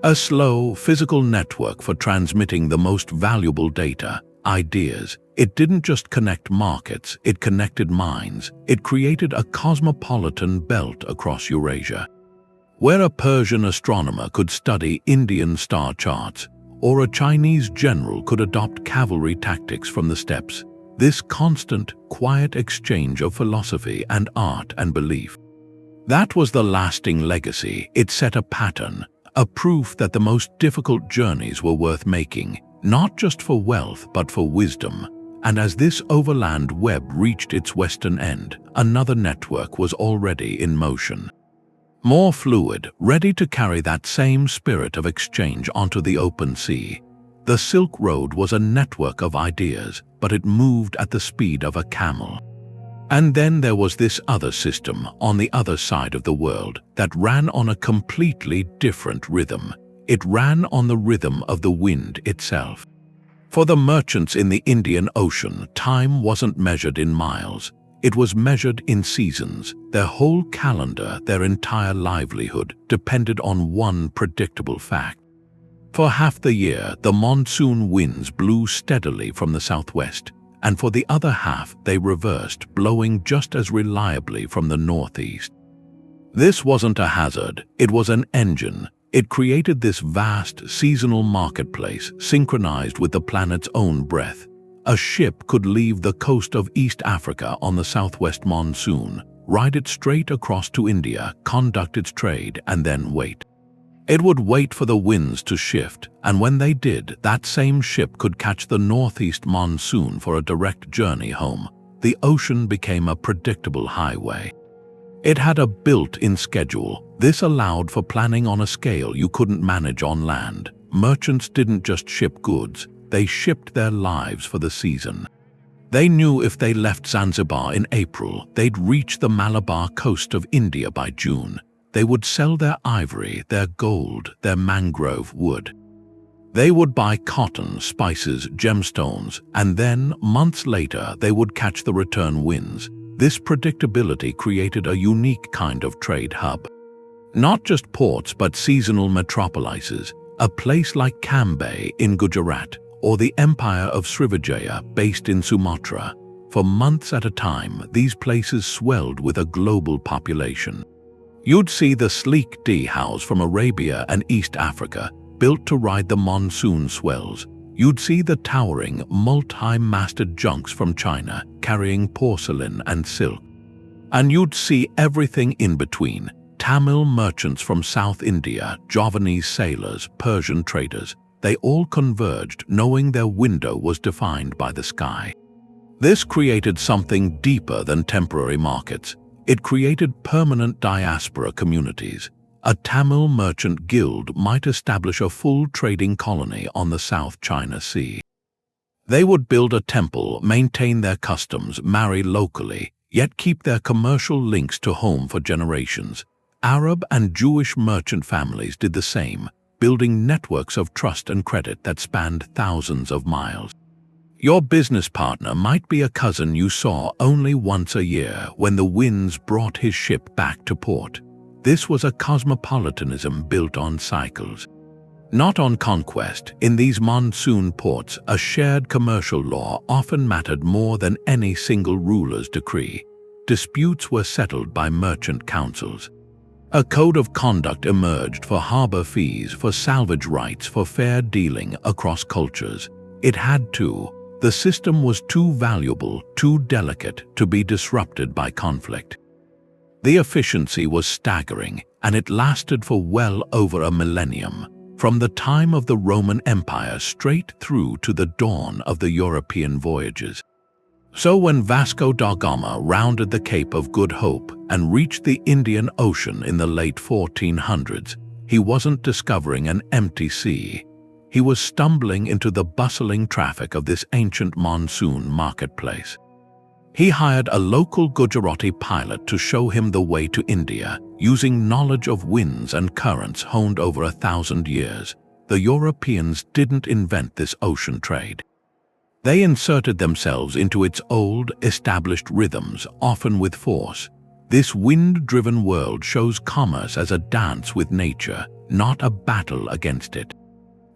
A slow, physical network for transmitting the most valuable data, ideas. It didn't just connect markets, it connected minds. It created a cosmopolitan belt across Eurasia, where a Persian astronomer could study Indian star charts, or a Chinese general could adopt cavalry tactics from the steppes. This constant, quiet exchange of philosophy and art and belief. That was the lasting legacy. It set a pattern, a proof that the most difficult journeys were worth making, not just for wealth but for wisdom. And as this overland web reached its western end, another network was already in motion. More fluid, ready to carry that same spirit of exchange onto the open sea. The Silk Road was a network of ideas, but it moved at the speed of a camel. And then there was this other system on the other side of the world that ran on a completely different rhythm. It ran on the rhythm of the wind itself. For the merchants in the Indian Ocean, time wasn't measured in miles. It was measured in seasons. Their whole calendar, their entire livelihood, depended on one predictable fact. For half the year, the monsoon winds blew steadily from the southwest, and for the other half they reversed, blowing just as reliably from the northeast. This wasn't a hazard, it was an engine. It created this vast seasonal marketplace synchronized with the planet's own breath. A ship could leave the coast of East Africa on the southwest monsoon, ride it straight across to India, conduct its trade, and then wait. It would wait for the winds to shift, and when they did, that same ship could catch the northeast monsoon for a direct journey home. The ocean became a predictable highway. It had a built-in schedule. This allowed for planning on a scale you couldn't manage on land. Merchants didn't just ship goods, they shipped their lives for the season. They knew if they left Zanzibar in April, they'd reach the Malabar coast of India by June. They would sell their ivory, their gold, their mangrove wood. They would buy cotton, spices, gemstones, and then, months later, they would catch the return winds. This predictability created a unique kind of trade hub. Not just ports but seasonal metropolises, a place like Cambay in Gujarat or the Empire of Srivijaya based in Sumatra. For months at a time, these places swelled with a global population. You'd see the sleek dhows from Arabia and East Africa, built to ride the monsoon swells. You'd see the towering, multi-masted junks from China carrying porcelain and silk. And you'd see everything in between: Tamil merchants from South India, Javanese sailors, Persian traders. They all converged, knowing their window was defined by the sky. This created something deeper than temporary markets. It created permanent diaspora communities. A Tamil merchant guild might establish a full trading colony on the South China Sea. They would build a temple, maintain their customs, marry locally, yet keep their commercial links to home for generations. Arab and Jewish merchant families did the same, building networks of trust and credit that spanned thousands of miles. Your business partner might be a cousin you saw only once a year when the winds brought his ship back to port. This was a cosmopolitanism built on cycles, not on conquest. In these monsoon ports, a shared commercial law often mattered more than any single ruler's decree. Disputes were settled by merchant councils. A code of conduct emerged for harbor fees, for salvage rights, for fair dealing across cultures. It had to. The system was too valuable, too delicate to be disrupted by conflict. The efficiency was staggering, and it lasted for well over a millennium, from the time of the Roman Empire straight through to the dawn of the European voyages. So when Vasco da Gama rounded the Cape of Good Hope and reached the Indian Ocean in the late 1400s, he wasn't discovering an empty sea. He was stumbling into the bustling traffic of this ancient monsoon marketplace. He hired a local Gujarati pilot to show him the way to India, using knowledge of winds and currents honed over 1,000 years. The Europeans didn't invent this ocean trade. They inserted themselves into its old, established rhythms, often with force. This wind-driven world shows commerce as a dance with nature, not a battle against it.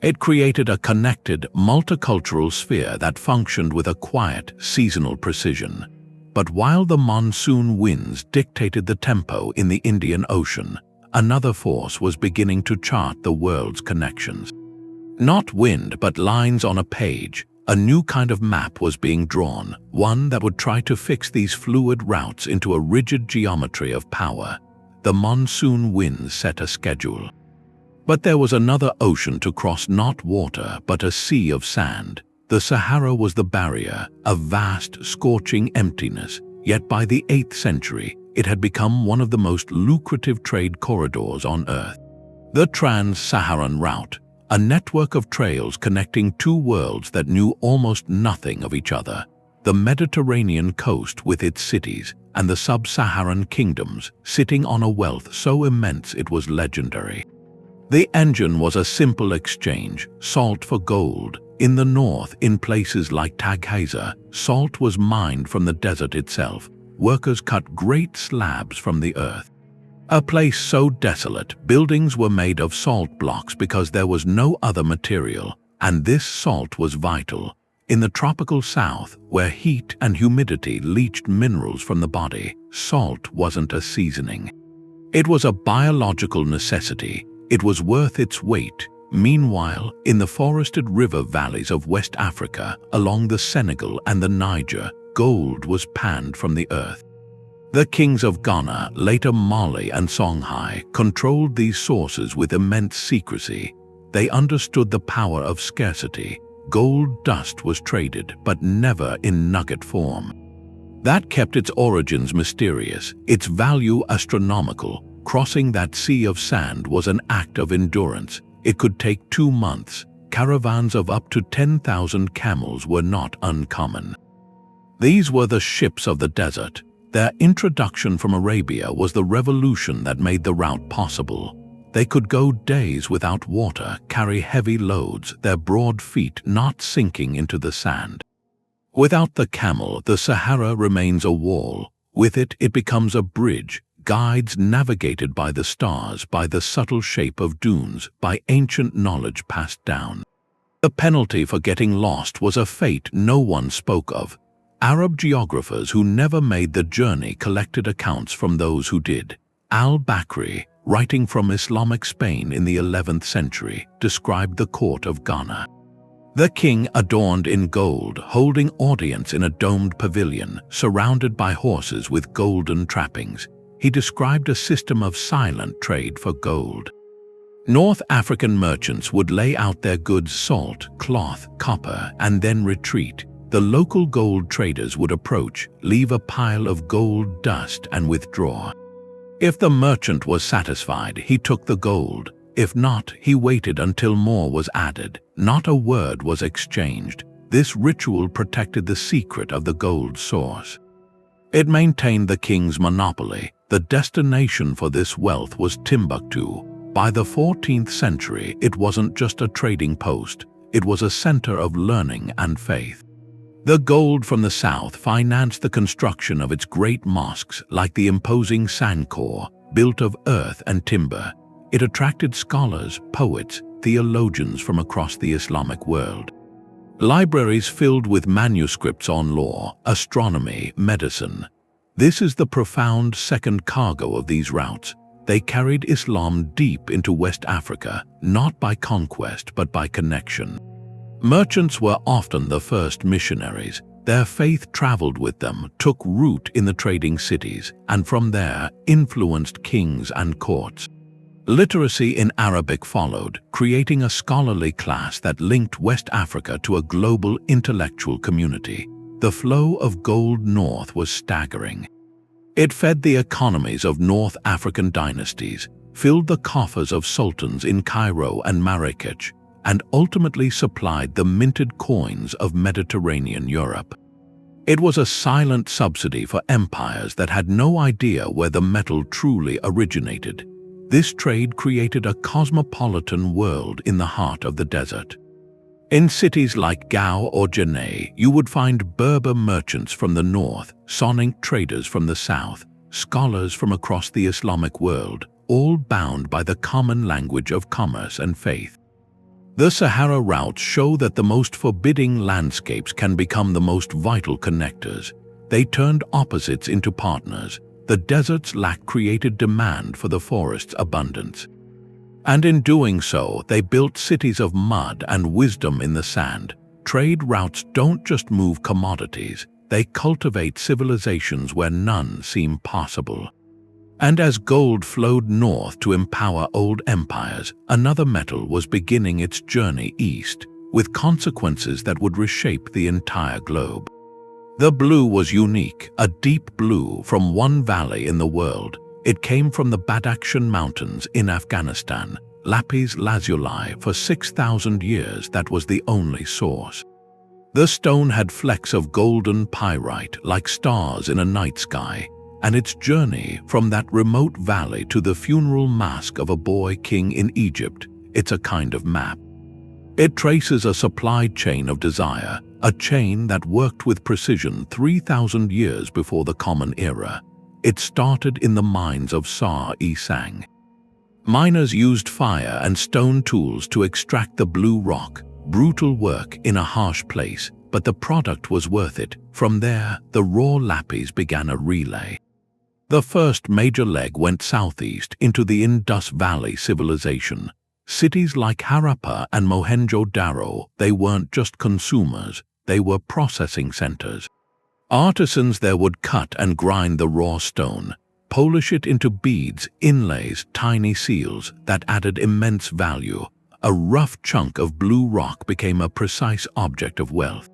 It created a connected, multicultural sphere that functioned with a quiet, seasonal precision. But while the monsoon winds dictated the tempo in the Indian Ocean, another force was beginning to chart the world's connections. Not wind, but lines on a page. A new kind of map was being drawn, one that would try to fix these fluid routes into a rigid geometry of power. The monsoon winds set a schedule. But there was another ocean to cross, not water, but a sea of sand. The Sahara was the barrier, a vast, scorching emptiness, yet by the 8th century, it had become one of the most lucrative trade corridors on Earth. The Trans-Saharan route, a network of trails connecting two worlds that knew almost nothing of each other. The Mediterranean coast with its cities, and the sub-Saharan kingdoms, sitting on a wealth so immense it was legendary. The engine was a simple exchange, salt for gold. In the north, in places like Taghaza, salt was mined from the desert itself. Workers cut great slabs from the earth. A place so desolate, buildings were made of salt blocks because there was no other material, and this salt was vital. In the tropical south, where heat and humidity leached minerals from the body, salt wasn't a seasoning. It was a biological necessity. It was worth its weight. Meanwhile, in the forested river valleys of West Africa, along the Senegal and the Niger, gold was panned from the earth. The kings of Ghana, later Mali and Songhai, controlled these sources with immense secrecy. They understood the power of scarcity. Gold dust was traded, but never in nugget form. That kept its origins mysterious, its value astronomical. Crossing that sea of sand was an act of endurance. It could take 2 months. Caravans of up to 10,000 camels were not uncommon. These were the ships of the desert. Their introduction from Arabia was the revolution that made the route possible. They could go days without water, carry heavy loads, their broad feet not sinking into the sand. Without the camel, the Sahara remains a wall. With it, it becomes a bridge. Guides navigated by the stars, by the subtle shape of dunes, by ancient knowledge passed down. The penalty for getting lost was a fate no one spoke of. Arab geographers who never made the journey collected accounts from those who did. Al-Bakri, writing from Islamic Spain in the 11th century, described the court of Ghana. The king adorned in gold, holding audience in a domed pavilion, surrounded by horses with golden trappings. He described a system of silent trade for gold. North African merchants would lay out their goods salt, cloth, copper, and then retreat. The local gold traders would approach, leave a pile of gold dust and withdraw. If the merchant was satisfied, he took the gold. If not, he waited until more was added. Not a word was exchanged. This ritual protected the secret of the gold source. It maintained the king's monopoly. The destination for this wealth was Timbuktu. By the 14th century, it wasn't just a trading post. It was a center of learning and faith. The gold from the south financed the construction of its great mosques, like the imposing Sankor, built of earth and timber. It attracted scholars, poets, theologians from across the Islamic world. Libraries filled with manuscripts on law, astronomy, medicine. This is the profound second cargo of these routes. They carried Islam deep into West Africa, not by conquest but by connection. Merchants were often the first missionaries. Their faith traveled with them, took root in the trading cities, and from there influenced kings and courts. Literacy in Arabic followed, creating a scholarly class that linked West Africa to a global intellectual community. The flow of gold north was staggering. It fed the economies of North African dynasties, filled the coffers of sultans in Cairo and Marrakech, and ultimately supplied the minted coins of Mediterranean Europe. It was a silent subsidy for empires that had no idea where the metal truly originated. This trade created a cosmopolitan world in the heart of the desert. In cities like Gao or Janneh, you would find Berber merchants from the north, Sonic traders from the south, scholars from across the Islamic world, all bound by the common language of commerce and faith. The Sahara routes show that the most forbidding landscapes can become the most vital connectors. They turned opposites into partners. The desert's lack created demand for the forest's abundance. And in doing so, they built cities of mud and wisdom in the sand. Trade routes don't just move commodities, they cultivate civilizations where none seem possible. And as gold flowed north to empower old empires, another metal was beginning its journey east, with consequences that would reshape the entire globe. The blue was unique, a deep blue from one valley in the world. It came from the Badakhshan Mountains in Afghanistan. Lapis Lazuli, for 6,000 years that was the only source. The stone had flecks of golden pyrite like stars in a night sky, and its journey from that remote valley to the funeral mask of a boy king in Egypt, it's a kind of map. It traces a supply chain of desire, a chain that worked with precision 3,000 years before the Common Era. It started in the mines of Sar-e-Sang. Miners used fire and stone tools to extract the blue rock, brutal work in a harsh place, but the product was worth it. From there, the raw lapis began a relay. The first major leg went southeast into the Indus Valley civilization. Cities like Harappa and Mohenjo-Daro, they weren't just consumers, they were processing centers. Artisans there would cut and grind the raw stone, polish it into beads, inlays, tiny seals that added immense value. A rough chunk of blue rock became a precise object of wealth.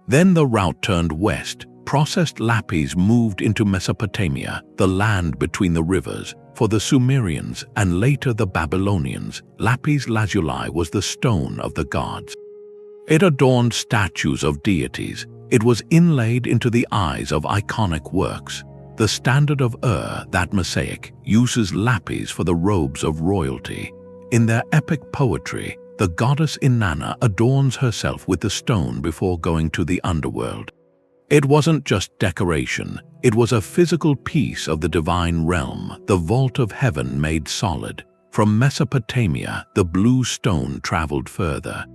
Then the route turned west. Processed lapis moved into Mesopotamia, the land between the rivers. For the Sumerians and later the Babylonians, lapis lazuli was the stone of the gods. It adorned statues of deities. It was inlaid into the eyes of iconic works. The standard of that mosaic, uses lapis for the robes of royalty. In their epic poetry, the goddess Inanna adorns herself with the stone before going to the underworld. It wasn't just decoration, it was a physical piece of the divine realm, the vault of heaven made solid. From Mesopotamia, the blue stone traveled further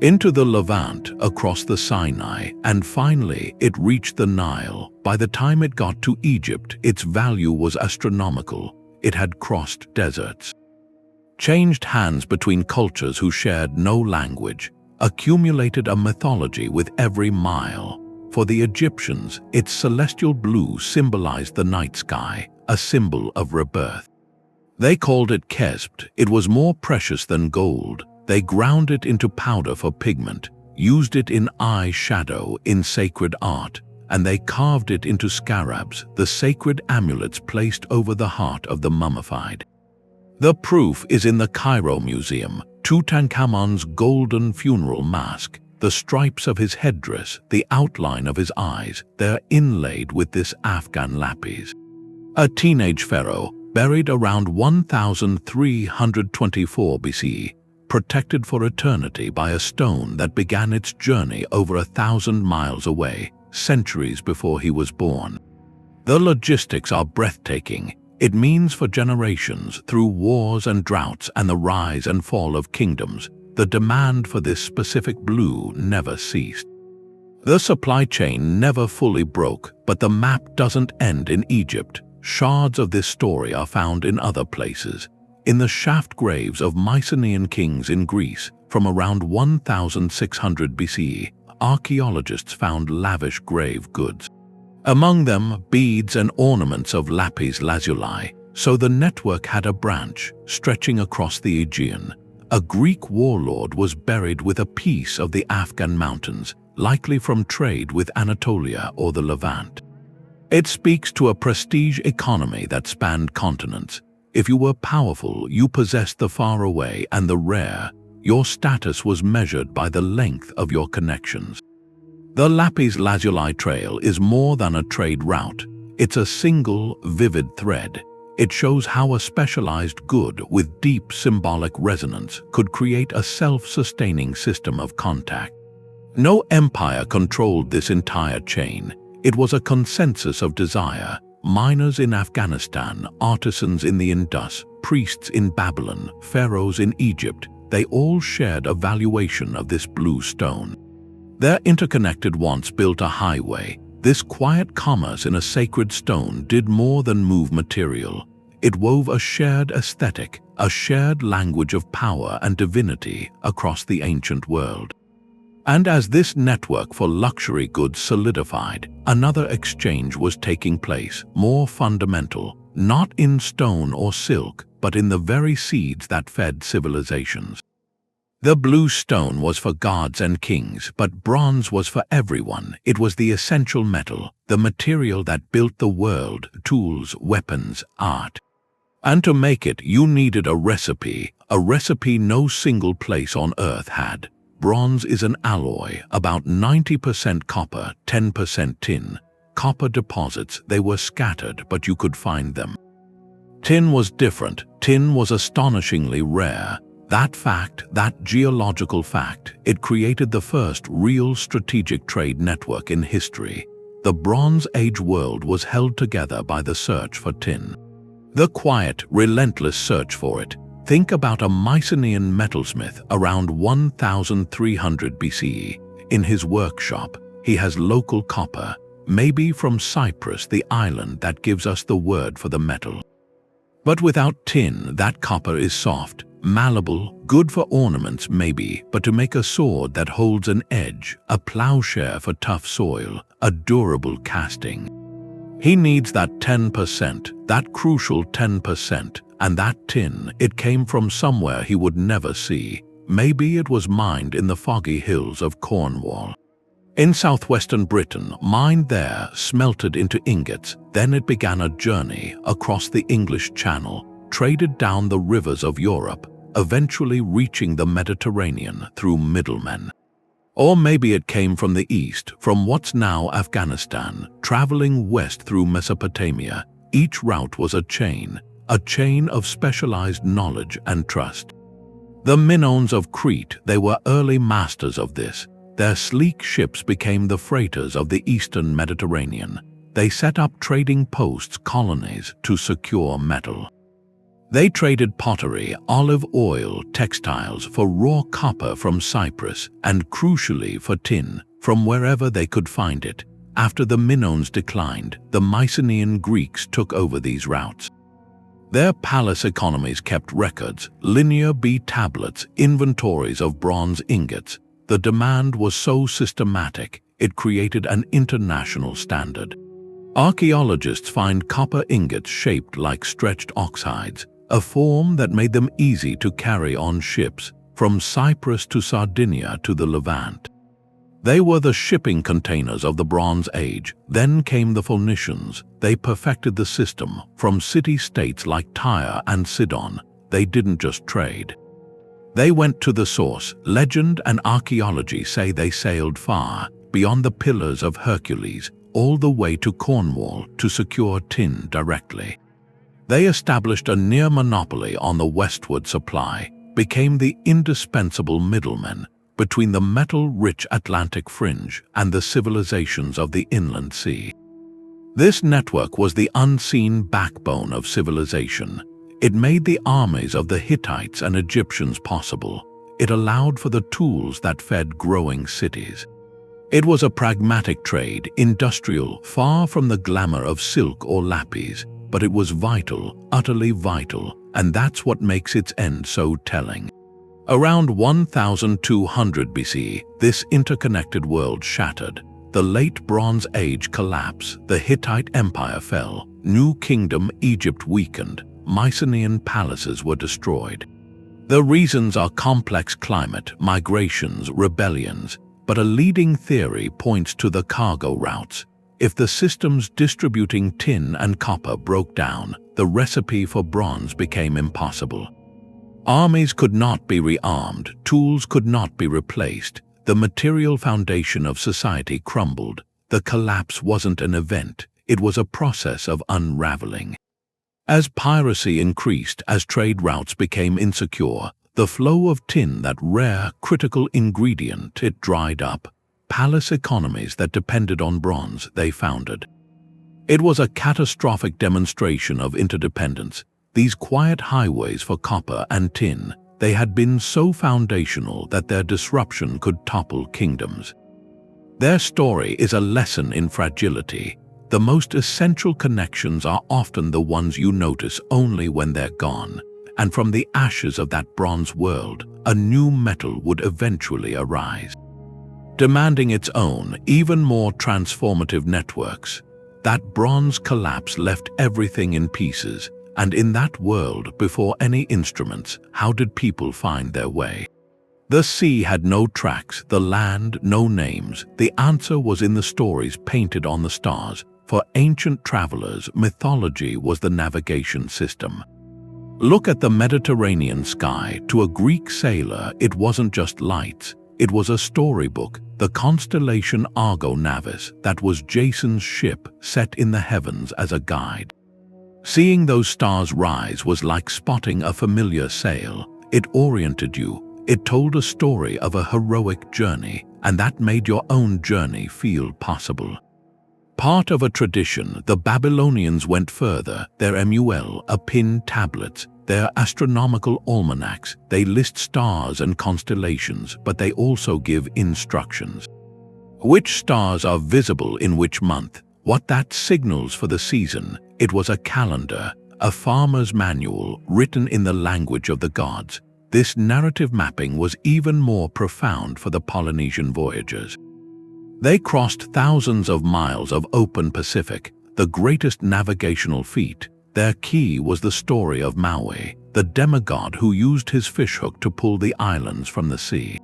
into the Levant, across the Sinai, and finally it reached the Nile. By the time it got to Egypt, its value was astronomical. It had crossed deserts, changed hands between cultures who shared no language, accumulated a mythology with every mile. For the Egyptians, its celestial blue symbolized the night sky, a symbol of rebirth. They called it kesbt. It was more precious than gold. They ground it into powder for pigment, used it in eye shadow in sacred art, and they carved it into scarabs, the sacred amulets placed over the heart of the mummified. The proof is in the Cairo Museum. Tutankhamun's golden funeral mask, the stripes of his headdress, the outline of his eyes, they're inlaid with this Afghan lapis. A teenage pharaoh, buried around 1324 BCE, protected for eternity by a stone that began its journey over 1,000 miles away, centuries before he was born. The logistics are breathtaking. It means for generations, through wars and droughts and the rise and fall of kingdoms, the demand for this specific blue never ceased. The supply chain never fully broke, but the map doesn't end in Egypt. Shards of this story are found in other places. In the shaft graves of Mycenaean kings in Greece, from around 1600 BCE, archaeologists found lavish grave goods. Among them, beads and ornaments of lapis lazuli, so the network had a branch stretching across the Aegean. A Greek warlord was buried with a piece of the Afghan mountains, likely from trade with Anatolia or the Levant. It speaks to a prestige economy that spanned continents. If you were powerful, you possessed the faraway and the rare. Your status was measured by the length of your connections. The lapis lazuli trail is more than a trade route. It's a single, vivid thread. It shows how a specialized good with deep symbolic resonance could create a self-sustaining system of contact. No empire controlled this entire chain. It was a consensus of desire. Miners in Afghanistan, artisans in the Indus, priests in Babylon, pharaohs in Egypt, they all shared a valuation of this blue stone. Their interconnected wants built a highway. This quiet commerce in a sacred stone did more than move material. It wove a shared aesthetic, a shared language of power and divinity across the ancient world. And as this network for luxury goods solidified, another exchange was taking place, more fundamental, not in stone or silk, but in the very seeds that fed civilizations. The blue stone was for gods and kings, but bronze was for everyone. It was the essential metal, the material that built the world, tools, weapons, art. And to make it, you needed a recipe no single place on Earth had. Bronze is an alloy, about 90% copper, 10% tin. Copper deposits, they were scattered, but you could find them. Tin was different. Tin was astonishingly rare. That fact, that geological fact, it created the first real strategic trade network in history. The Bronze Age world was held together by the search for tin. The quiet, relentless search for it. Think about a Mycenaean metalsmith around 1300 BCE. In his workshop, he has local copper, maybe from Cyprus, the island that gives us the word for the metal. But without tin, that copper is soft, malleable, good for ornaments maybe, but to make a sword that holds an edge, a plowshare for tough soil, a durable casting. He needs that 10%, that crucial 10%, and that tin, it came from somewhere he would never see. Maybe it was mined in the foggy hills of Cornwall. In southwestern Britain, mined there, smelted into ingots, then it began a journey across the English Channel, traded down the rivers of Europe, eventually reaching the Mediterranean through middlemen. Or maybe it came from the east, from what's now Afghanistan, traveling west through Mesopotamia. Each route was a chain of specialized knowledge and trust. The Minoans of Crete, they were early masters of this. Their sleek ships became the freighters of the eastern Mediterranean. They set up trading posts, colonies, to secure metal. They traded pottery, olive oil, textiles for raw copper from Cyprus, and crucially for tin, from wherever they could find it. After the Minoans declined, the Mycenaean Greeks took over these routes. Their palace economies kept records, linear B tablets, inventories of bronze ingots. The demand was so systematic, it created an international standard. Archaeologists find copper ingots shaped like stretched ox hides, a form that made them easy to carry on ships, from Cyprus to Sardinia to the Levant. They were the shipping containers of the Bronze Age. Then came the Phoenicians. They perfected the system. From city-states like Tyre and Sidon, they didn't just trade. They went to the source. Legend and archaeology say they sailed far, beyond the Pillars of Hercules, all the way to Cornwall to secure tin directly. They established a near monopoly on the westward supply, became the indispensable middlemen between the metal-rich Atlantic fringe and the civilizations of the inland sea. This network was the unseen backbone of civilization. It made the armies of the Hittites and Egyptians possible. It allowed for the tools that fed growing cities. It was a pragmatic trade, industrial, far from the glamour of silk or lapis, but it was vital, utterly vital, and that's what makes its end so telling. Around 1200 BC, this interconnected world shattered. The late Bronze Age collapsed, the Hittite Empire fell, New Kingdom Egypt weakened, Mycenaean palaces were destroyed. The reasons are complex: climate, migrations, rebellions, but a leading theory points to the cargo routes. If the systems distributing tin and copper broke down, the recipe for bronze became impossible. Armies could not be rearmed, tools could not be replaced, the material foundation of society crumbled. The collapse wasn't an event, it was a process of unraveling. As piracy increased, as trade routes became insecure, the flow of tin, that rare, critical ingredient, it dried up. Palace economies that depended on bronze, they foundered. It was a catastrophic demonstration of interdependence. These quiet highways for copper and tin, they had been so foundational that their disruption could topple kingdoms. Their story is a lesson in fragility. The most essential connections are often the ones you notice only when they're gone. And from the ashes of that bronze world, a new metal would eventually arise, demanding its own, even more transformative networks. That bronze collapse left everything in pieces, and in that world, before any instruments, how did people find their way? The sea had no tracks, the land no names. The answer was in the stories painted on the stars. For ancient travelers, mythology was the navigation system. Look at the Mediterranean sky. To a Greek sailor, it wasn't just lights. It was a storybook, the constellation Argo Navis, that was Jason's ship set in the heavens as a guide. Seeing those stars rise was like spotting a familiar sail. It oriented you. It told a story of a heroic journey, and that made your own journey feel possible. Part of a tradition, the Babylonians went further. Their Apin tablets, their astronomical almanacs, they list stars and constellations, but they also give instructions. Which stars are visible in which month, what that signals for the season. It was a calendar, a farmer's manual written in the language of the gods. This narrative mapping was even more profound for the Polynesian voyagers. They crossed thousands of miles of open Pacific, the greatest navigational feat. Their key was the story of Maui, the demigod who used his fishhook to pull the islands from the sea.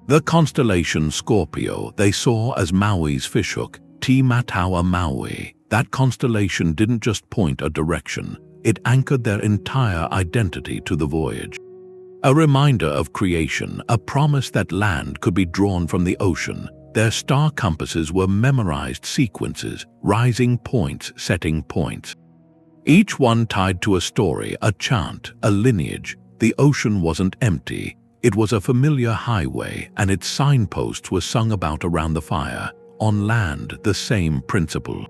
The constellation Scorpio they saw as Maui's fishhook, Te Mataua Maui. That constellation didn't just point a direction, it anchored their entire identity to the voyage. A reminder of creation, a promise that land could be drawn from the ocean. Their star compasses were memorized sequences, rising points, setting points. Each one tied to a story, a chant, a lineage. The ocean wasn't empty. It was a familiar highway, and its signposts were sung about around the fire. On land, the same principle.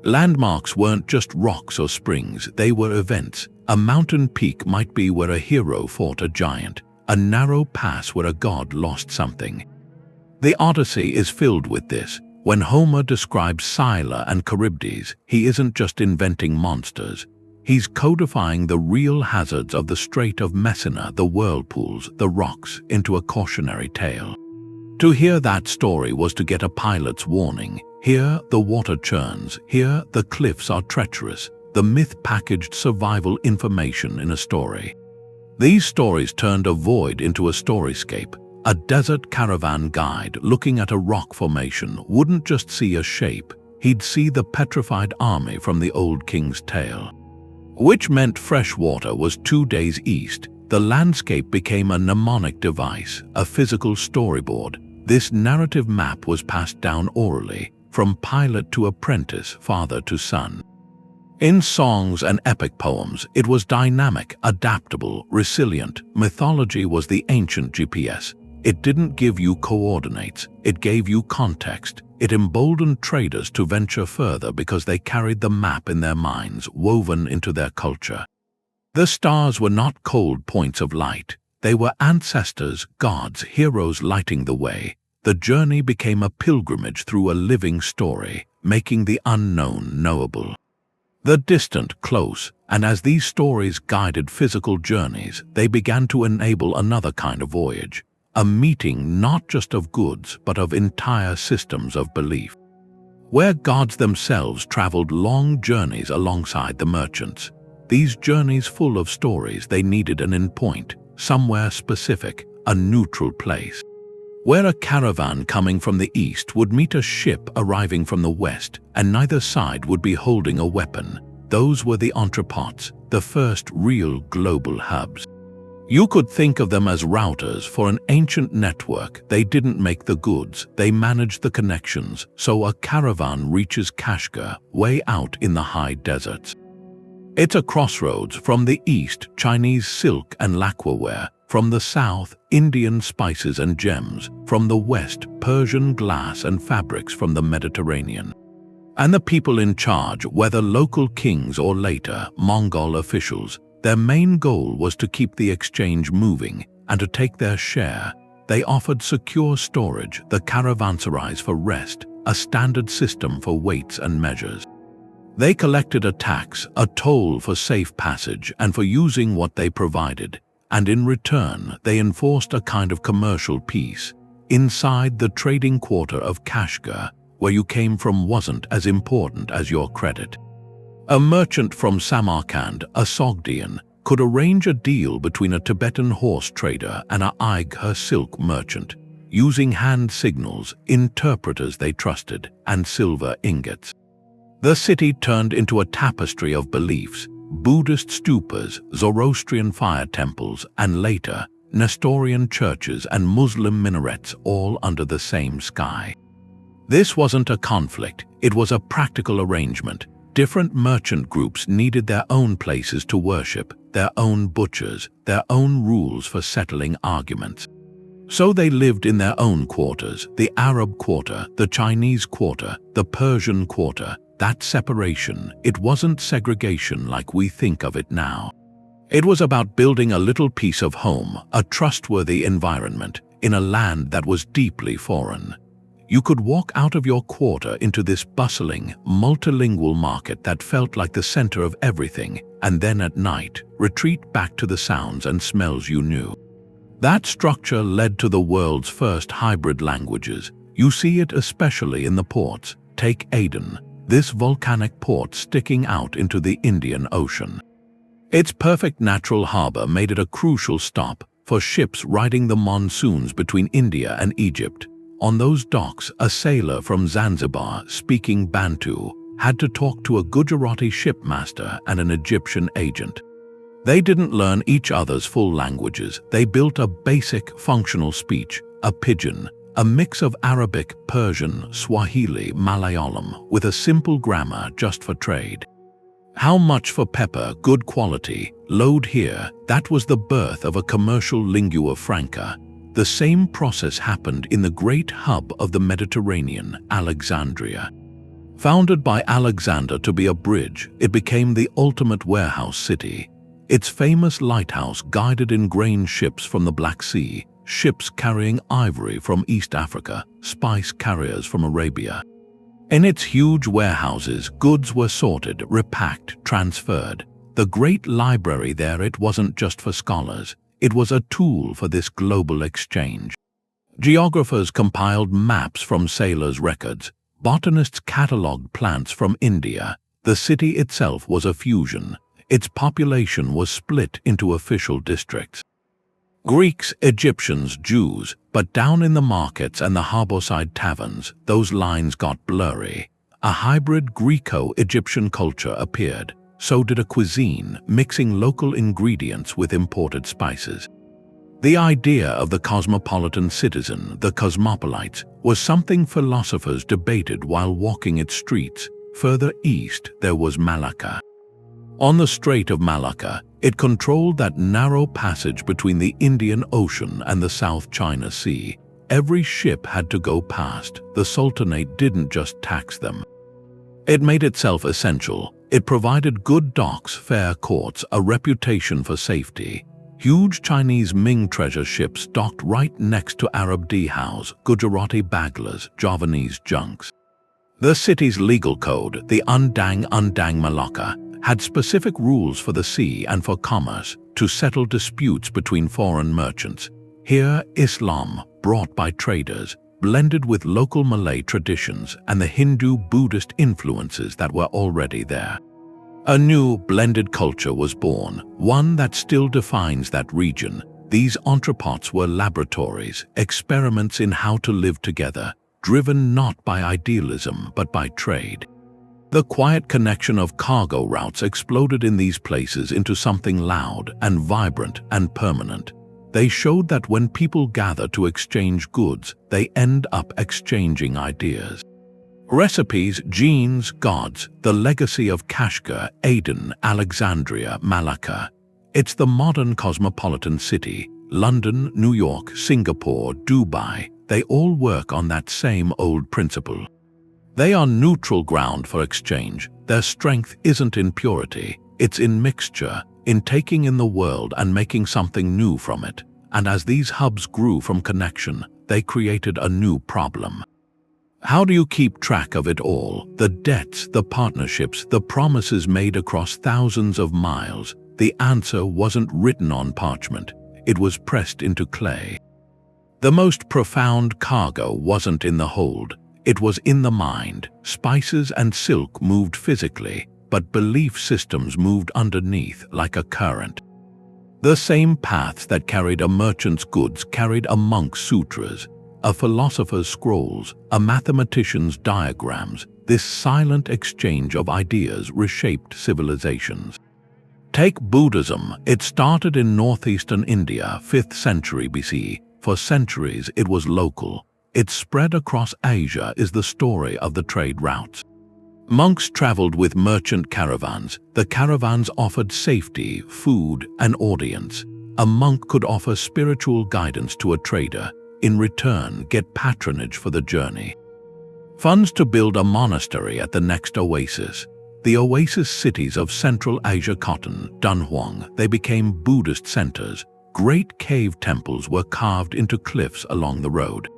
Landmarks weren't just rocks or springs, they were events. A mountain peak might be where a hero fought a giant, a narrow pass where a god lost something. The Odyssey is filled with this. When Homer describes Scylla and Charybdis, he isn't just inventing monsters. He's codifying the real hazards of the Strait of Messina, the whirlpools, the rocks, into a cautionary tale. To hear that story was to get a pilot's warning. Here the water churns, here the cliffs are treacherous. The myth packaged survival information in a story. These stories turned a void into a storyscape. A desert caravan guide looking at a rock formation wouldn't just see a shape, he'd see the petrified army from the old king's tale. Which meant fresh water was 2 days east. The landscape became a mnemonic device, a physical storyboard. This narrative map was passed down orally, from pilot to apprentice, father to son. In songs and epic poems, it was dynamic, adaptable, resilient. Mythology was the ancient GPS. It didn't give you coordinates, it gave you context. It emboldened traders to venture further because they carried the map in their minds, woven into their culture. The stars were not cold points of light. They were ancestors, gods, heroes lighting the way. The journey became a pilgrimage through a living story, making the unknown knowable. The distant close, and as these stories guided physical journeys, they began to enable another kind of voyage. A meeting not just of goods, but of entire systems of belief. Where gods themselves traveled long journeys alongside the merchants. These journeys full of stories, they needed an endpoint, somewhere specific, a neutral place. Where a caravan coming from the east would meet a ship arriving from the west, and neither side would be holding a weapon. Those were the Entrepôts, the first real global hubs. You could think of them as routers for an ancient network. They didn't make the goods, they managed the connections, so a caravan reaches Kashgar, way out in the high deserts. It's a crossroads. From the east, Chinese silk and lacquerware. From the south, Indian spices and gems. From the west, Persian glass and fabrics from the Mediterranean. And the people in charge, whether local kings or later, Mongol officials, their main goal was to keep the exchange moving and to take their share. They offered secure storage, the caravanserais for rest, a standard system for weights and measures. They collected a tax, a toll for safe passage and for using what they provided, and in return they enforced a kind of commercial peace. Inside the trading quarter of Kashgar, where you came from wasn't as important as your credit. A merchant from Samarkand, a Sogdian, could arrange a deal between a Tibetan horse trader and a Uyghur silk merchant, using hand signals, interpreters they trusted, and silver ingots. The city turned into a tapestry of beliefs, Buddhist stupas, Zoroastrian fire temples, and later, Nestorian churches and Muslim minarets all under the same sky. This wasn't a conflict, it was a practical arrangement. Different merchant groups needed their own places to worship, their own butchers, their own rules for settling arguments. So they lived in their own quarters, the Arab quarter, the Chinese quarter, the Persian quarter. That separation, it wasn't segregation like we think of it now. It was about building a little piece of home, a trustworthy environment, in a land that was deeply foreign. You could walk out of your quarter into this bustling, multilingual market that felt like the center of everything, and then at night, retreat back to the sounds and smells you knew. That structure led to the world's first hybrid languages. You see it especially in the ports. Take Aden, this volcanic port sticking out into the Indian Ocean. Its perfect natural harbor made it a crucial stop for ships riding the monsoons between India and Egypt. On those docks, a sailor from Zanzibar, speaking Bantu, had to talk to a Gujarati shipmaster and an Egyptian agent. They didn't learn each other's full languages. They built a basic functional speech, a pidgin, a mix of Arabic, Persian, Swahili, Malayalam, with a simple grammar just for trade. How much for pepper, good quality, load here? That was the birth of a commercial lingua franca. The same process happened in the great hub of the Mediterranean, Alexandria. Founded by Alexander to be a bridge, it became the ultimate warehouse city. Its famous lighthouse guided in grain ships from the Black Sea, ships carrying ivory from East Africa, spice carriers from Arabia. In its huge warehouses, goods were sorted, repacked, transferred. The great library there, it wasn't just for scholars. It was a tool for this global exchange. Geographers compiled maps from sailors' records. Botanists catalogued plants from India. The city itself was a fusion. Its population was split into official districts. Greeks, Egyptians, Jews, but down in the markets and the harborside taverns, those lines got blurry. A hybrid Greco-Egyptian culture appeared. So did a cuisine, mixing local ingredients with imported spices. The idea of the cosmopolitan citizen, the cosmopolites, was something philosophers debated while walking its streets. Further east, there was Malacca. On the Strait of Malacca, it controlled that narrow passage between the Indian Ocean and the South China Sea. Every ship had to go past. The Sultanate didn't just tax them. It made itself essential. It provided good docks, fair courts, a reputation for safety. Huge Chinese Ming treasure ships docked right next to Arab dhows, Gujarati baglas, Javanese junks. The city's legal code, the Undang Malacca, had specific rules for the sea and for commerce to settle disputes between foreign merchants. Here, Islam, brought by traders, blended with local Malay traditions and the Hindu-Buddhist influences that were already there. A new blended culture was born, one that still defines that region. These entrepôts were laboratories, experiments in how to live together, driven not by idealism but by trade. The quiet connection of cargo routes exploded in these places into something loud and vibrant and permanent. They showed that when people gather to exchange goods, they end up exchanging ideas. Recipes, genes, gods, the legacy of Kashgar, Aden, Alexandria, Malacca. It's the modern cosmopolitan city. London, New York, Singapore, Dubai, they all work on that same old principle. They are neutral ground for exchange. Their strength isn't in purity, it's in mixture, in taking in the world and making something new from it. And as these hubs grew from connection, they created a new problem. How do you keep track of it all? The debts, the partnerships, the promises made across thousands of miles. The answer wasn't written on parchment, it was pressed into clay. The most profound cargo wasn't in the hold, it was in the mind. Spices and silk moved physically, but belief systems moved underneath like a current. The same paths that carried a merchant's goods carried a monk's sutras, a philosopher's scrolls, a mathematician's diagrams. This silent exchange of ideas reshaped civilizations. Take Buddhism. It started in northeastern India, 5th century BC. For centuries it was local. Its spread across Asia is the story of the trade routes. Monks traveled with merchant caravans. The caravans offered safety, food, and audience. A monk could offer spiritual guidance to a trader. In return, get patronage for the journey. Funds to build a monastery at the next oasis. The oasis cities of Central Asia Cotton, Dunhuang, they became Buddhist centers. Great cave temples were carved into cliffs along the road.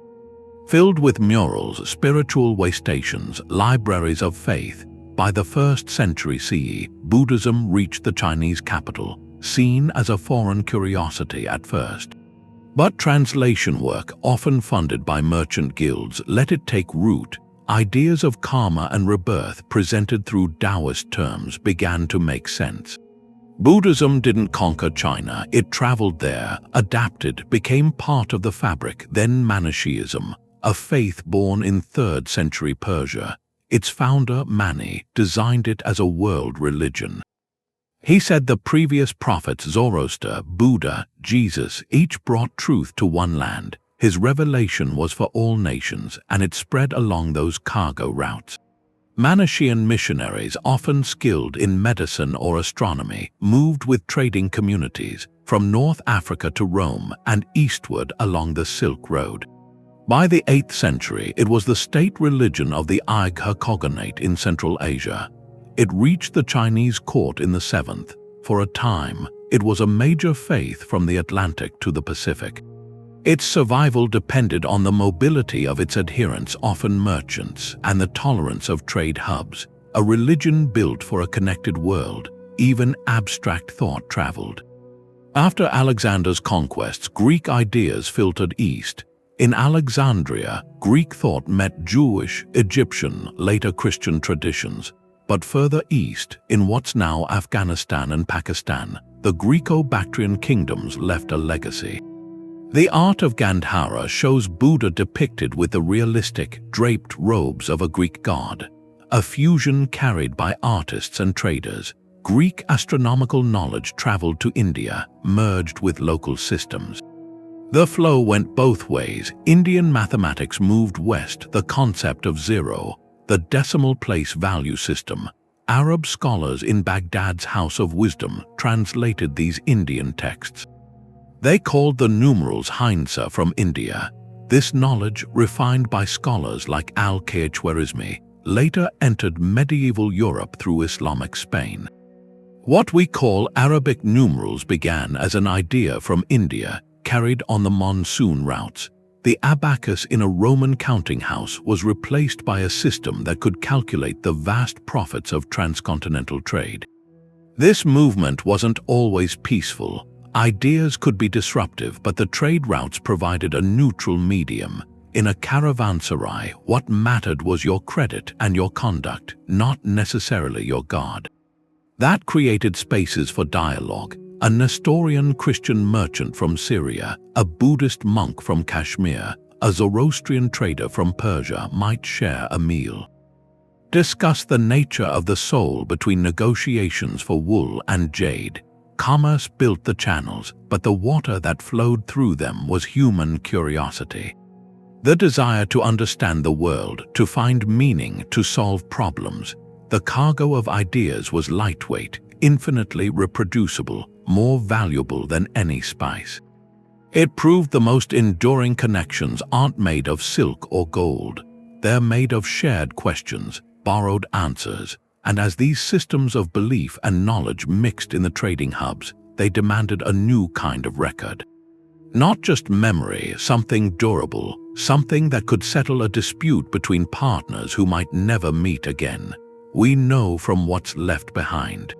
Filled with murals, spiritual waystations, libraries of faith, by the 1st century CE, Buddhism reached the Chinese capital, seen as a foreign curiosity at first. But translation work, often funded by merchant guilds, let it take root. Ideas of karma and rebirth presented through Taoist terms began to make sense. Buddhism didn't conquer China, it traveled there, adapted, became part of the fabric, then Manichaeism, a faith born in 3rd century Persia. Its founder, Mani, designed it as a world religion. He said the previous prophets Zoroaster, Buddha, Jesus, each brought truth to one land. His revelation was for all nations, and it spread along those cargo routes. Manichaean missionaries, often skilled in medicine or astronomy, moved with trading communities from North Africa to Rome and eastward along the Silk Road. By the 8th century, it was the state religion of the Aigha Khaganate in Central Asia. It reached the Chinese court in the 7th. For a time, it was a major faith from the Atlantic to the Pacific. Its survival depended on the mobility of its adherents, often merchants, and the tolerance of trade hubs. A religion built for a connected world, even abstract thought traveled. After Alexander's conquests, Greek ideas filtered east. In Alexandria, Greek thought met Jewish, Egyptian, later Christian traditions. But further east, in what's now Afghanistan and Pakistan, the Greco-Bactrian kingdoms left a legacy. The art of Gandhara shows Buddha depicted with the realistic, draped robes of a Greek god, a fusion carried by artists and traders. Greek astronomical knowledge traveled to India, merged with local systems. The flow went both ways. Indian mathematics moved west, the concept of zero, the decimal place value system. Arab scholars in Baghdad's House of Wisdom translated these Indian texts. They called the numerals Hindsa from India. This knowledge, refined by scholars like Al-Khwarizmi, later entered medieval Europe through Islamic Spain. What we call Arabic numerals began as an idea from India, carried on the monsoon routes. The abacus in a Roman counting house was replaced by a system that could calculate the vast profits of transcontinental trade. This movement wasn't always peaceful. Ideas could be disruptive, but the trade routes provided a neutral medium. In a caravanserai, what mattered was your credit and your conduct, not necessarily your god. That created spaces for dialogue. A Nestorian Christian merchant from Syria, a Buddhist monk from Kashmir, a Zoroastrian trader from Persia might share a meal. Discuss the nature of the soul between negotiations for wool and jade. Commerce built the channels, but the water that flowed through them was human curiosity. The desire to understand the world, to find meaning, to solve problems. The cargo of ideas was lightweight, infinitely reproducible, more valuable than any spice. It proved the most enduring connections aren't made of silk or gold. They're made of shared questions, borrowed answers, and as these systems of belief and knowledge mixed in the trading hubs, they demanded a new kind of record. Not just memory, something durable, something that could settle a dispute between partners who might never meet again. We know from what's left behind.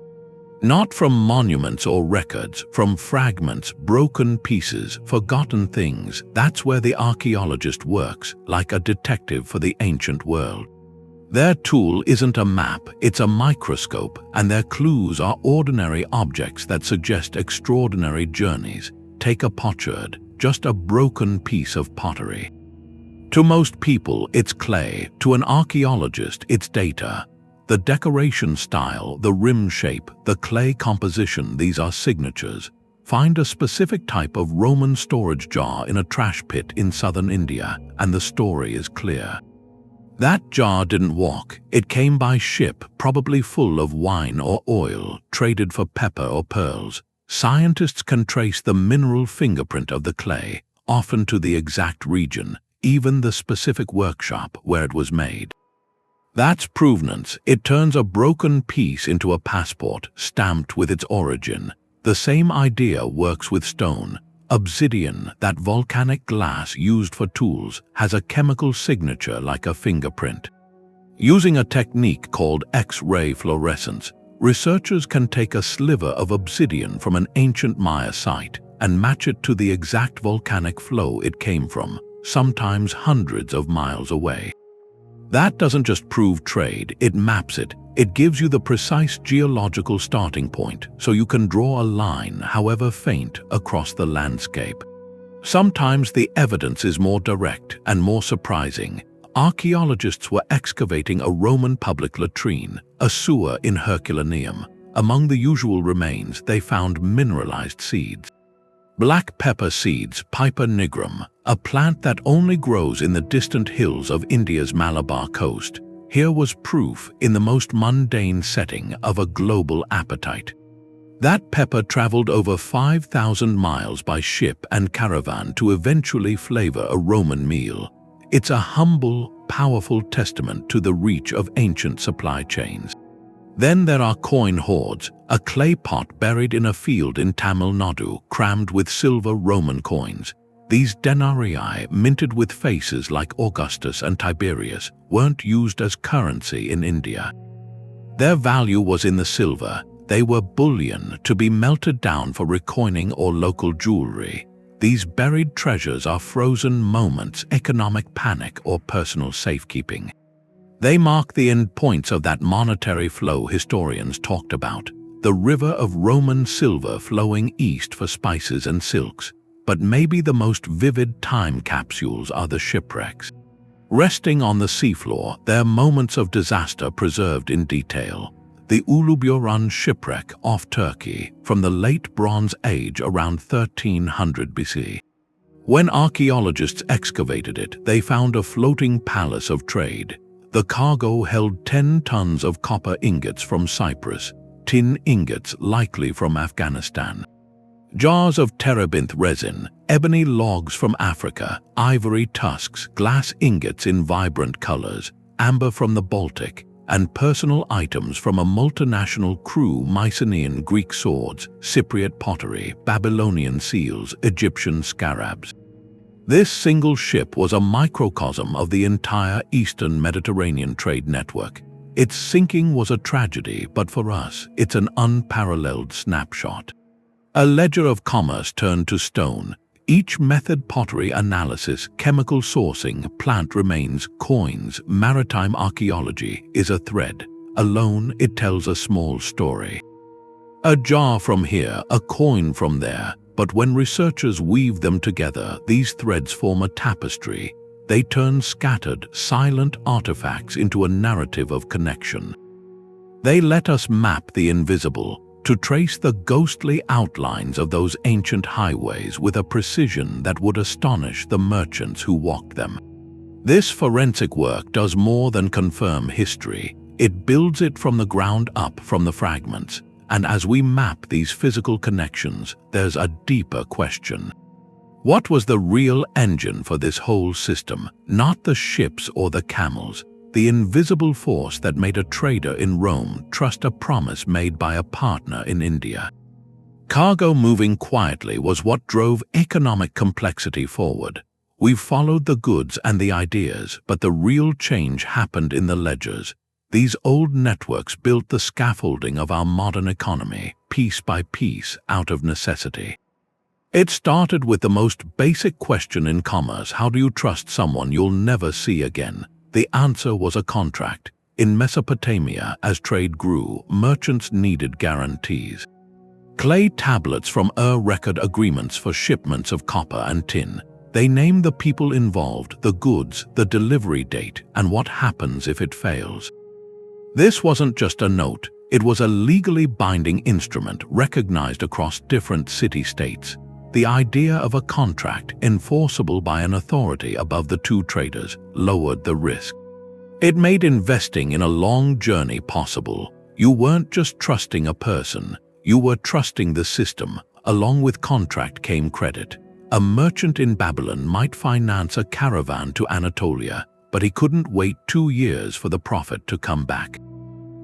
Not from monuments or records, from fragments, broken pieces, forgotten things. That's where the archaeologist works, like a detective for the ancient world. Their tool isn't a map, it's a microscope, and their clues are ordinary objects that suggest extraordinary journeys. Take a potsherd, just a broken piece of pottery. To most people, it's clay. To an archaeologist, it's data. The decoration style, the rim shape, the clay composition, these are signatures. Find a specific type of Roman storage jar in a trash pit in southern India, and the story is clear. That jar didn't walk. It came by ship, probably full of wine or oil, traded for pepper or pearls. Scientists can trace the mineral fingerprint of the clay, often to the exact region, even the specific workshop where it was made. That's provenance. It turns a broken piece into a passport, stamped with its origin. The same idea works with stone. Obsidian, that volcanic glass used for tools, has a chemical signature like a fingerprint. Using a technique called X-ray fluorescence, researchers can take a sliver of obsidian from an ancient Maya site and match it to the exact volcanic flow it came from, sometimes hundreds of miles away. That doesn't just prove trade, it maps it. It gives you the precise geological starting point, so you can draw a line, however faint, across the landscape. Sometimes the evidence is more direct and more surprising. Archaeologists were excavating a Roman public latrine, a sewer in Herculaneum. Among the usual remains, they found mineralized seeds. Black pepper seeds, Piper nigrum, a plant that only grows in the distant hills of India's Malabar coast. Here was proof, in the most mundane setting, of a global appetite. That pepper traveled over 5,000 miles by ship and caravan to eventually flavor a Roman meal. It's a humble, powerful testament to the reach of ancient supply chains. Then there are coin hoards, a clay pot buried in a field in Tamil Nadu, crammed with silver Roman coins. These denarii, minted with faces like Augustus and Tiberius, weren't used as currency in India. Their value was in the silver. They were bullion to be melted down for recoining or local jewelry. These buried treasures are frozen moments, economic panic, or personal safekeeping. They mark the end points of that monetary flow historians talked about, the river of Roman silver flowing east for spices and silks. But maybe the most vivid time capsules are the shipwrecks. Resting on the seafloor, they're moments of disaster preserved in detail. The Uluburun shipwreck off Turkey from the late Bronze Age around 1300 BC. When archaeologists excavated it, they found a floating palace of trade. The cargo held 10 tons of copper ingots from Cyprus, tin ingots likely from Afghanistan, jars of terebinth resin, ebony logs from Africa, ivory tusks, glass ingots in vibrant colors, amber from the Baltic, and personal items from a multinational crew: Mycenaean Greek swords, Cypriot pottery, Babylonian seals, Egyptian scarabs. This single ship was a microcosm of the entire Eastern Mediterranean trade network. Its sinking was a tragedy, but for us, it's an unparalleled snapshot. A ledger of commerce turned to stone. Each method: pottery analysis, chemical sourcing, plant remains, coins, maritime archaeology, is a thread. Alone, it tells a small story. A jar from here, a coin from there. But when researchers weave them together, these threads form a tapestry. They turn scattered, silent artifacts into a narrative of connection. They let us map the invisible, to trace the ghostly outlines of those ancient highways with a precision that would astonish the merchants who walked them. This forensic work does more than confirm history. It builds it from the ground up, from the fragments. And as we map these physical connections, there's a deeper question. What was the real engine for this whole system? Not the ships or the camels, the invisible force that made a trader in Rome trust a promise made by a partner in India. Cargo moving quietly was what drove economic complexity forward. We've followed the goods and the ideas, but the real change happened in the ledgers. These old networks built the scaffolding of our modern economy, piece by piece, out of necessity. It started with the most basic question in commerce: how do you trust someone you'll never see again? The answer was a contract. In Mesopotamia, as trade grew, merchants needed guarantees. Clay tablets from record agreements for shipments of copper and tin. They name the people involved, the goods, the delivery date, and what happens if it fails. This wasn't just a note, it was a legally binding instrument recognized across different city-states. The idea of a contract, enforceable by an authority above the two traders, lowered the risk. It made investing in a long journey possible. You weren't just trusting a person, you were trusting the system. Along with contract came credit. A merchant in Babylon might finance a caravan to Anatolia, but he couldn't wait 2 years for the profit to come back.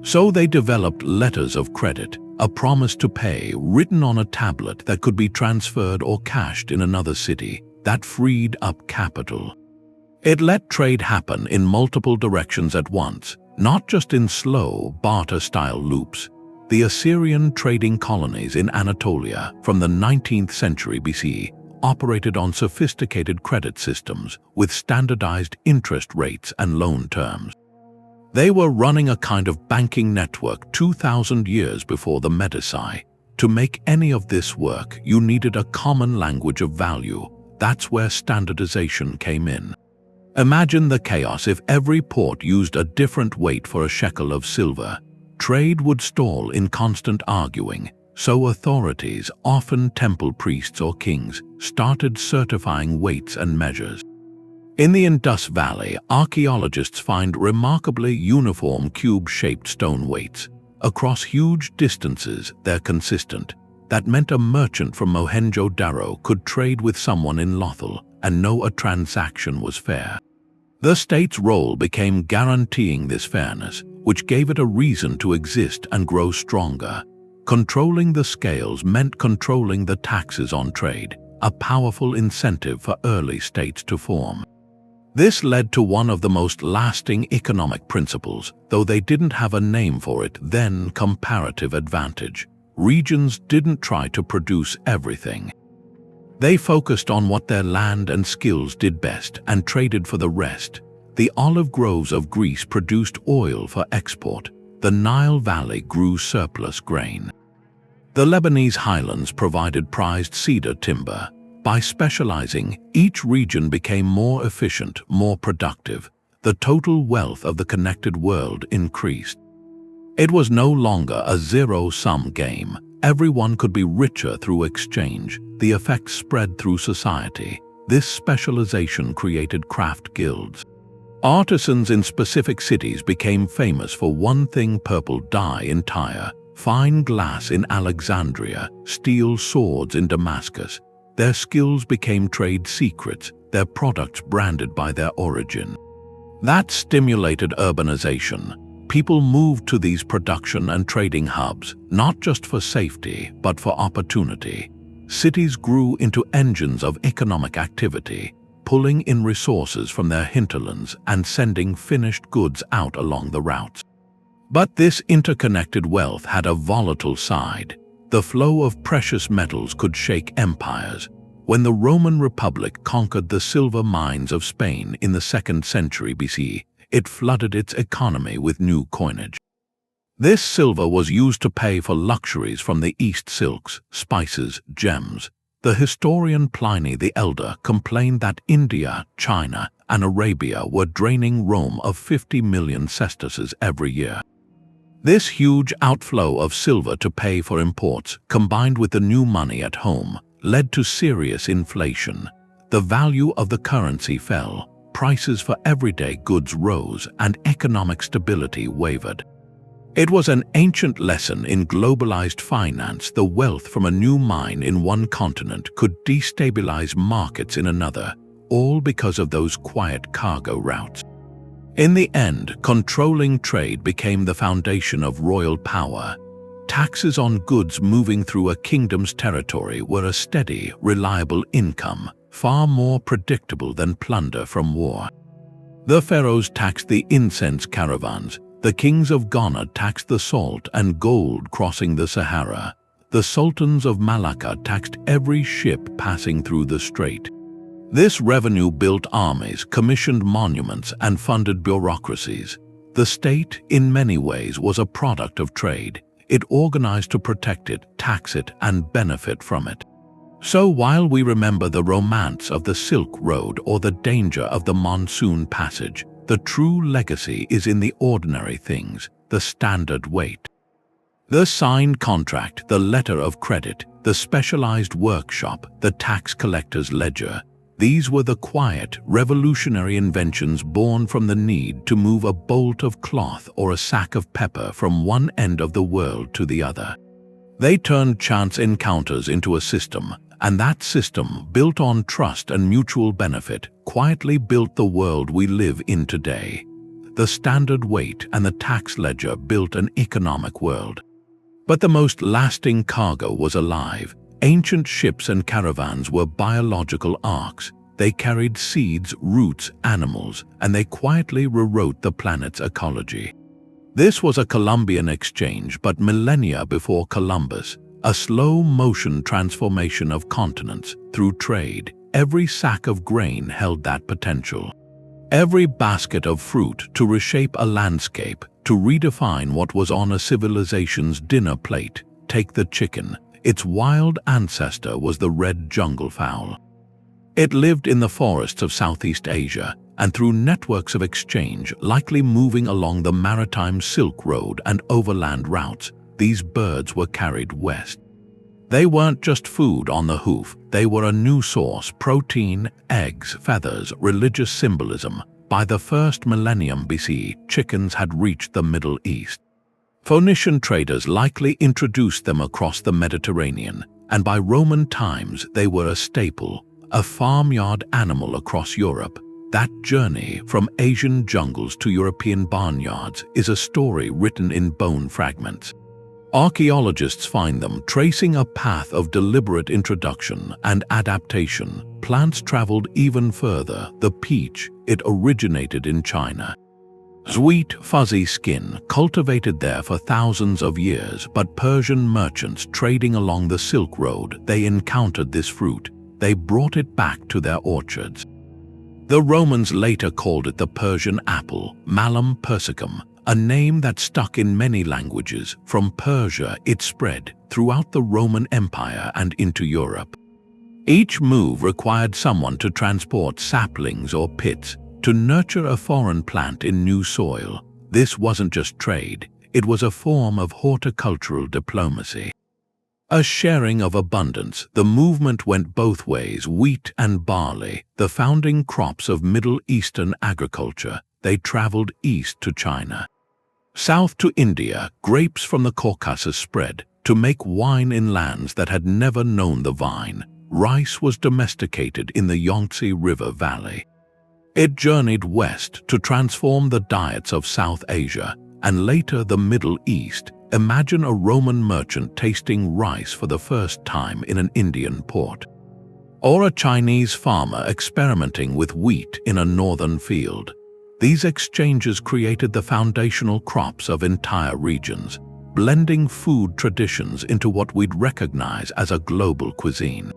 So they developed letters of credit. a promise to pay written on a tablet that could be transferred or cashed in another city that freed up capital. It let trade happen in multiple directions at once, not just in slow, barter-style loops. The Assyrian trading colonies in Anatolia from the 19th century BCE operated on sophisticated credit systems with standardized interest rates and loan terms. They were running a kind of banking network 2,000 years before the Medici. To make any of this work, you needed a common language of value. That's where standardization came in. Imagine the chaos if every port used a different weight for a shekel of silver. Trade would stall in constant arguing, so authorities, often temple priests or kings, started certifying weights and measures. In the Indus Valley, archaeologists find remarkably uniform cube-shaped stone weights. Across huge distances, they're consistent. That meant a merchant from Mohenjo-Daro could trade with someone in Lothal and know a transaction was fair. The state's role became guaranteeing this fairness, which gave it a reason to exist and grow stronger. Controlling the scales meant controlling the taxes on trade, a powerful incentive for early states to form. This led to one of the most lasting economic principles, though they didn't have a name for it then: comparative advantage. Regions didn't try to produce everything. They focused on what their land and skills did best and traded for the rest. The olive groves of Greece produced oil for export. The Nile Valley grew surplus grain. The Lebanese highlands provided prized cedar timber. By specializing, each region became more efficient, more productive. The total wealth of the connected world increased. It was no longer a zero-sum game. Everyone could be richer through exchange. The effects spread through society. This specialization created craft guilds. Artisans in specific cities became famous for one thing: purple dye in Tyre, fine glass in Alexandria, steel swords in Damascus. Their skills became trade secrets, their products branded by their origin. That stimulated urbanization. People moved to these production and trading hubs, not just for safety, but for opportunity. Cities grew into engines of economic activity, pulling in resources from their hinterlands and sending finished goods out along the routes. But this interconnected wealth had a volatile side. The flow of precious metals could shake empires. When the Roman Republic conquered the silver mines of Spain in the 2nd century BCE, it flooded its economy with new coinage. This silver was used to pay for luxuries from the East: silks, spices, gems. The historian Pliny the Elder complained that India, China, and Arabia were draining Rome of 50 million sesterces every year. This huge outflow of silver to pay for imports, combined with the new money at home, led to serious inflation. The value of the currency fell, prices for everyday goods rose, and economic stability wavered. It was an ancient lesson in globalized finance. The wealth from a new mine in one continent could destabilize markets in another, all because of those quiet cargo routes. In the end, controlling trade became the foundation of royal power. Taxes on goods moving through a kingdom's territory were a steady, reliable income, far more predictable than plunder from war. The pharaohs taxed the incense caravans. The kings of Ghana taxed the salt and gold crossing the Sahara. The sultans of Malacca taxed every ship passing through the strait. This revenue built armies, commissioned monuments, and funded bureaucracies. The state, in many ways, was a product of trade. It organized to protect it, tax it, and benefit from it. So while we remember the romance of the Silk Road or the danger of the monsoon passage, the true legacy is in the ordinary things, the standard weight. The signed contract, the letter of credit, the specialized workshop, the tax collector's ledger. These were the quiet, revolutionary inventions born from the need to move a bolt of cloth or a sack of pepper from one end of the world to the other. They turned chance encounters into a system, and that system, built on trust and mutual benefit, quietly built the world we live in today. The standard weight and the tax ledger built an economic world. But the most lasting cargo was alive. Ancient ships and caravans were biological arks. They carried seeds, roots, animals, and they quietly rewrote the planet's ecology. This was a Columbian exchange, but millennia before Columbus, a slow-motion transformation of continents through trade. Every sack of grain held that potential. Every basket of fruit to reshape a landscape, to redefine what was on a civilization's dinner plate. Take the chicken. Its wild ancestor was the red jungle fowl. It lived in the forests of Southeast Asia, and through networks of exchange, likely moving along the Maritime Silk Road and overland routes, these birds were carried west. They weren't just food on the hoof, they were a new source: protein, eggs, feathers, religious symbolism. By the first millennium BC, chickens had reached the Middle East. Phoenician traders likely introduced them across the Mediterranean, and by Roman times they were a staple, a farmyard animal across Europe. That journey from Asian jungles to European barnyards is a story written in bone fragments. Archaeologists find them tracing a path of deliberate introduction and adaptation. Plants traveled even further. The peach, it originated in China. Sweet, fuzzy skin, cultivated there for thousands of years, but Persian merchants trading along the Silk Road, they encountered this fruit. They brought it back to their orchards. The Romans later called it the Persian apple, Malum persicum, a name that stuck in many languages. From Persia, it spread throughout the Roman Empire and into Europe. Each move required someone to transport saplings or pits, to nurture a foreign plant in new soil. This wasn't just trade, it was a form of horticultural diplomacy. A sharing of abundance. The movement went both ways. Wheat and barley, the founding crops of Middle Eastern agriculture, they traveled east to China. South to India, grapes from the Caucasus spread to make wine in lands that had never known the vine. Rice was domesticated in the Yangtze River Valley. It journeyed west to transform the diets of South Asia and later the Middle East. Imagine a Roman merchant tasting rice for the first time in an Indian port, or a Chinese farmer experimenting with wheat in a northern field. These exchanges created the foundational crops of entire regions, blending food traditions into what we'd recognize as a global cuisine.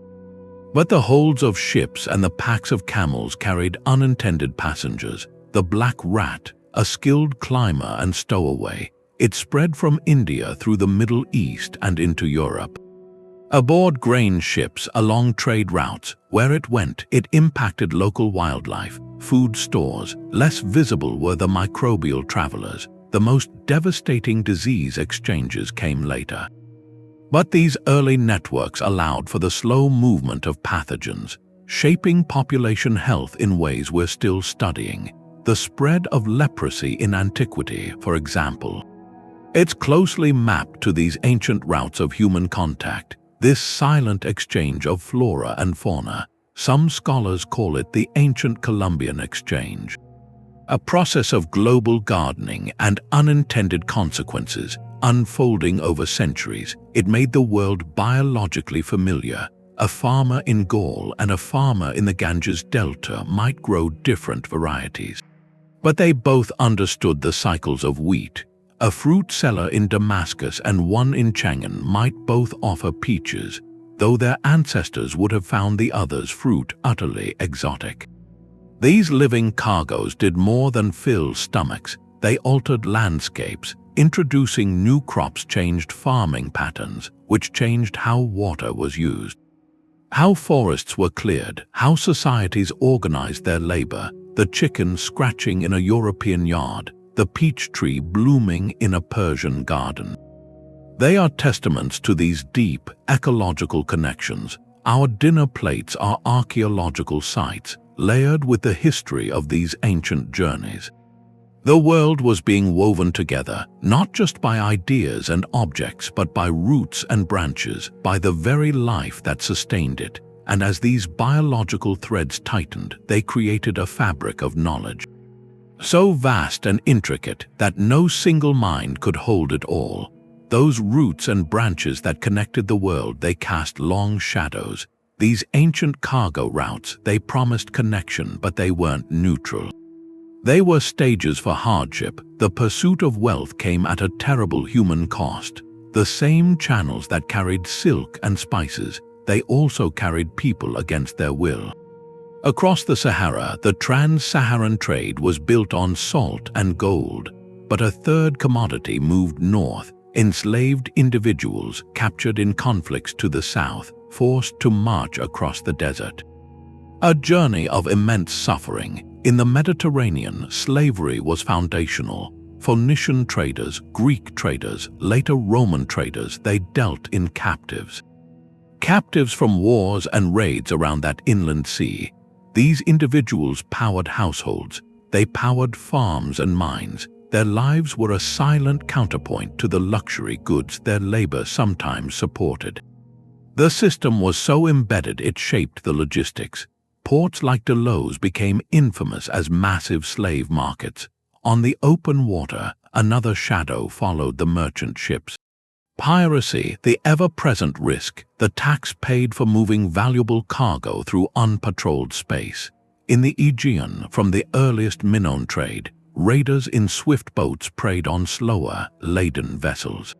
But the holds of ships and the packs of camels carried unintended passengers. The black rat, a skilled climber and stowaway, it spread from India through the Middle East and into Europe. Aboard grain ships along trade routes, where it went, it impacted local wildlife, food stores. Less visible were the microbial travelers. The most devastating disease exchanges came later. But these early networks allowed for the slow movement of pathogens, shaping population health in ways we're still studying. The spread of leprosy in antiquity, for example. It's closely mapped to these ancient routes of human contact, this silent exchange of flora and fauna. Some scholars call it the ancient Columbian exchange. A process of global gardening and unintended consequences unfolding over centuries. It made the world biologically familiar. A farmer in Gaul and a farmer in the Ganges Delta might grow different varieties, but they both understood the cycles of wheat. A fruit seller in Damascus and one in Chang'an might both offer peaches, though their ancestors would have found the other's fruit utterly exotic. These living cargoes did more than fill stomachs. They altered landscapes. Introducing new crops changed farming patterns, which changed how water was used, how forests were cleared, how societies organized their labor. The chicken scratching in a European yard, the peach tree blooming in a Persian garden. They are testaments to these deep ecological connections. Our dinner plates are archaeological sites, layered with the history of these ancient journeys. The world was being woven together, not just by ideas and objects, but by roots and branches, by the very life that sustained it. And as these biological threads tightened, they created a fabric of knowledge, so vast and intricate that no single mind could hold it all. Those roots and branches that connected the world, they cast long shadows. These ancient cargo routes, they promised connection, but they weren't neutral. They were stages for hardship. The pursuit of wealth came at a terrible human cost. The same channels that carried silk and spices, they also carried people against their will. Across the Sahara, the Trans-Saharan trade was built on salt and gold, but a third commodity moved north: enslaved individuals captured in conflicts to the south, forced to march across the desert. A journey of immense suffering. In the Mediterranean, slavery was foundational. Phoenician traders, Greek traders, later Roman traders, they dealt in captives. Captives from wars and raids around that inland sea. These individuals powered households. They powered farms and mines. Their lives were a silent counterpoint to the luxury goods their labor sometimes supported. The system was so embedded it shaped the logistics. Ports like Delos became infamous as massive slave markets. On the open water, another shadow followed the merchant ships. Piracy, the ever-present risk, the tax paid for moving valuable cargo through unpatrolled space. In the Aegean, from the earliest Minoan trade, raiders in swift boats preyed on slower, laden vessels.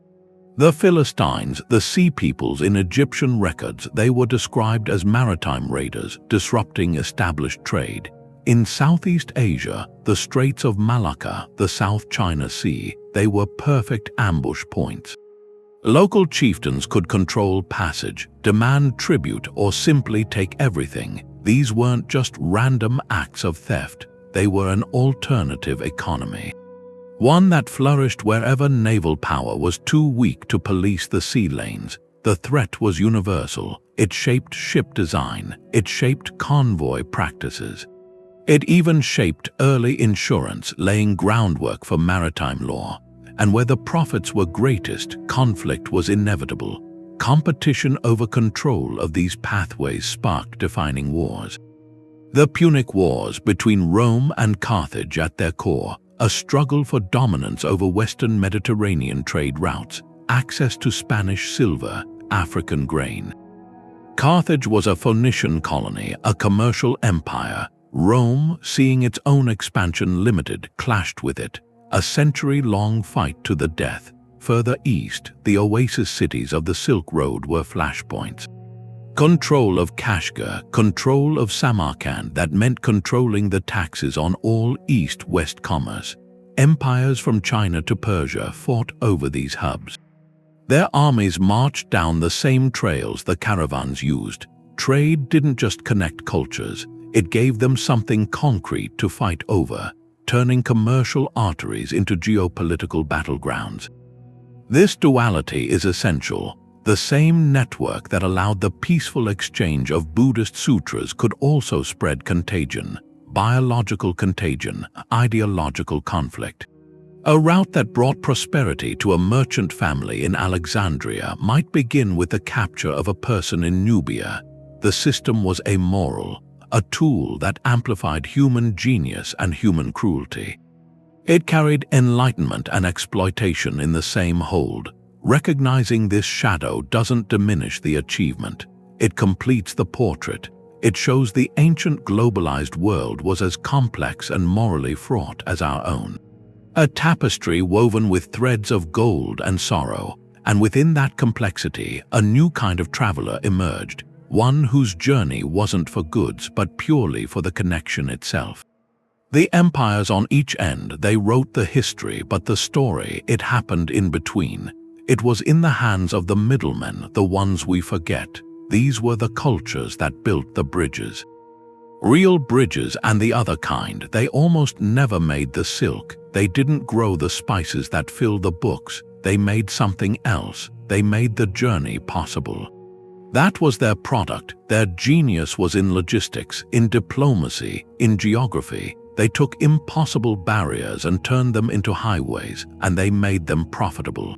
The Philistines, the sea peoples in Egyptian records, they were described as maritime raiders, disrupting established trade. In Southeast Asia, the Straits of Malacca, the South China Sea, they were perfect ambush points. Local chieftains could control passage, demand tribute, or simply take everything. These weren't just random acts of theft, they were an alternative economy. One that flourished wherever naval power was too weak to police the sea lanes. The threat was universal. It shaped ship design. It shaped convoy practices. It even shaped early insurance, laying groundwork for maritime law. And where the profits were greatest, conflict was inevitable. Competition over control of these pathways sparked defining wars. The Punic Wars between Rome and Carthage at their core, a struggle for dominance over Western Mediterranean trade routes, access to Spanish silver, African grain. Carthage was a Phoenician colony, a commercial empire. Rome, seeing its own expansion limited, clashed with it. A century-long fight to the death. Further east, the oasis cities of the Silk Road were flashpoints. Control of Kashgar, control of Samarkand, that meant controlling the taxes on all east-west commerce. Empires from China to Persia fought over these hubs. Their armies marched down the same trails the caravans used. Trade didn't just connect cultures, it gave them something concrete to fight over, turning commercial arteries into geopolitical battlegrounds. This duality is essential. The same network that allowed the peaceful exchange of Buddhist sutras could also spread contagion, biological contagion, ideological conflict. A route that brought prosperity to a merchant family in Alexandria might begin with the capture of a person in Nubia. The system was amoral, a tool that amplified human genius and human cruelty. It carried enlightenment and exploitation in the same hold. Recognizing this shadow doesn't diminish the achievement. It completes the portrait. It shows the ancient globalized world was as complex and morally fraught as our own. A tapestry woven with threads of gold and sorrow, and within that complexity, a new kind of traveler emerged, one whose journey wasn't for goods but purely for the connection itself. The empires on each end, they wrote the history, but the story, it happened in between. It was in the hands of the middlemen, the ones we forget. These were the cultures that built the bridges. Real bridges and the other kind, they almost never made the silk. They didn't grow the spices that fill the books. They made something else. They made the journey possible. That was their product. Their genius was in logistics, in diplomacy, in geography. They took impossible barriers and turned them into highways, and they made them profitable.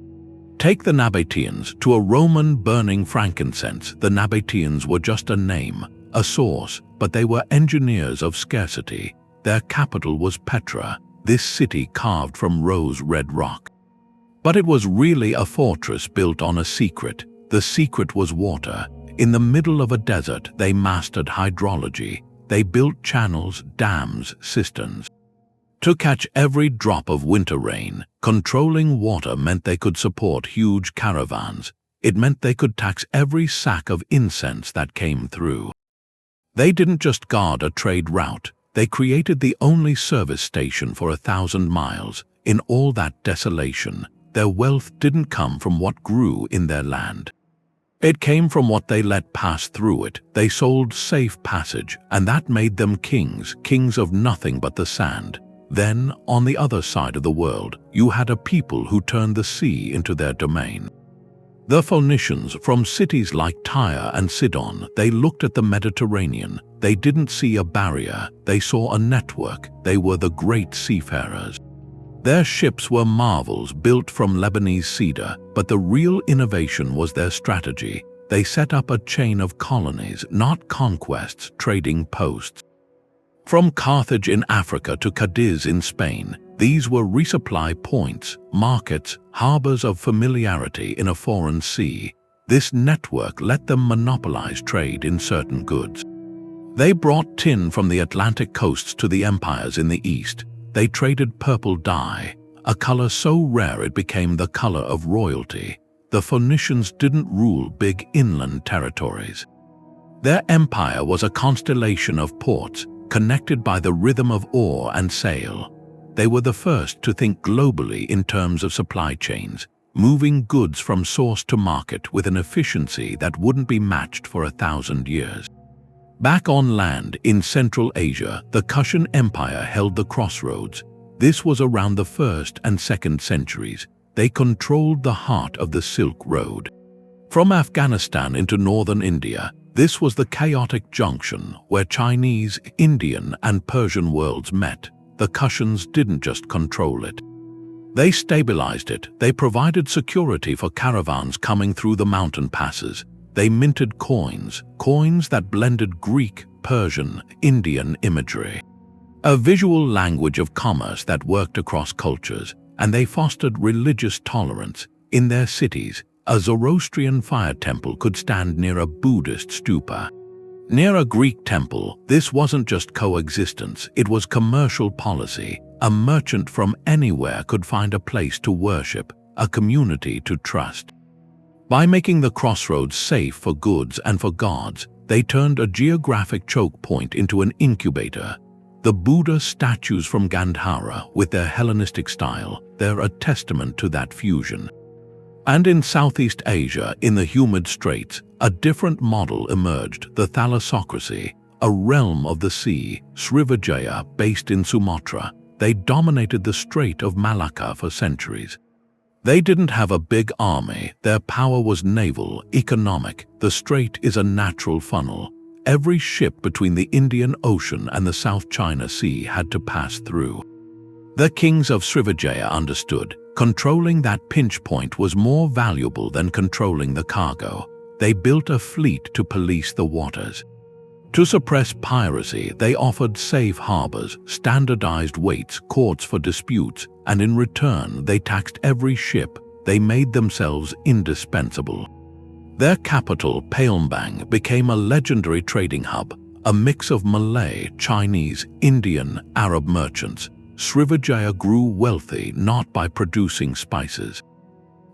Take the Nabateans. To a Roman burning frankincense, the Nabateans were just a name, a source, but they were engineers of scarcity. Their capital was Petra, this city carved from rose-red rock. But it was really a fortress built on a secret. The secret was water. In the middle of a desert, they mastered hydrology. They built channels, dams, cisterns. To catch every drop of winter rain, controlling water meant they could support huge caravans. It meant they could tax every sack of incense that came through. They didn't just guard a trade route. They created the only service station for 1,000 miles. In all that desolation, their wealth didn't come from what grew in their land. It came from what they let pass through it. They sold safe passage, and that made them kings, kings of nothing but the sand. Then, on the other side of the world, you had a people who turned the sea into their domain. The Phoenicians, from cities like Tyre and Sidon, they looked at the Mediterranean. They didn't see a barrier, they saw a network. They were the great seafarers. Their ships were marvels built from Lebanese cedar, but the real innovation was their strategy. They set up a chain of colonies, not conquests, trading posts. From Carthage in Africa to Cadiz in Spain, these were resupply points, markets, harbors of familiarity in a foreign sea. This network let them monopolize trade in certain goods. They brought tin from the Atlantic coasts to the empires in the east. They traded purple dye, a color so rare it became the color of royalty. The Phoenicians didn't rule big inland territories. Their empire was a constellation of ports, connected by the rhythm of oar and sail. They were the first to think globally in terms of supply chains, moving goods from source to market with an efficiency that wouldn't be matched for 1,000 years. Back on land in Central Asia, the Kushan Empire held the crossroads. This was around the 1st and 2nd centuries. They controlled the heart of the Silk Road. From Afghanistan into northern India, this was the chaotic junction where Chinese, Indian, and Persian worlds met. The Kushans didn't just control it. They stabilized it. They provided security for caravans coming through the mountain passes. They minted coins that blended Greek, Persian, Indian imagery. A visual language of commerce that worked across cultures, and they fostered religious tolerance. In their cities, a Zoroastrian fire temple could stand near a Buddhist stupa. Near a Greek temple, this wasn't just coexistence, it was commercial policy. A merchant from anywhere could find a place to worship, a community to trust. By making the crossroads safe for goods and for gods, they turned a geographic choke point into an incubator. The Buddha statues from Gandhara, with their Hellenistic style, they're a testament to that fusion. And in Southeast Asia, in the humid straits, a different model emerged, the thalassocracy, a realm of the sea, Srivijaya, based in Sumatra. They dominated the Strait of Malacca for centuries. They didn't have a big army. Their power was naval, economic. The strait is a natural funnel. Every ship between the Indian Ocean and the South China Sea had to pass through. The kings of Srivijaya understood, controlling that pinch point was more valuable than controlling the cargo. They built a fleet to police the waters. To suppress piracy, they offered safe harbors, standardized weights, courts for disputes, and in return they taxed every ship. They made themselves indispensable. Their capital, Palembang, became a legendary trading hub, a mix of Malay, Chinese, Indian, Arab merchants. Srivijaya grew wealthy not by producing spices,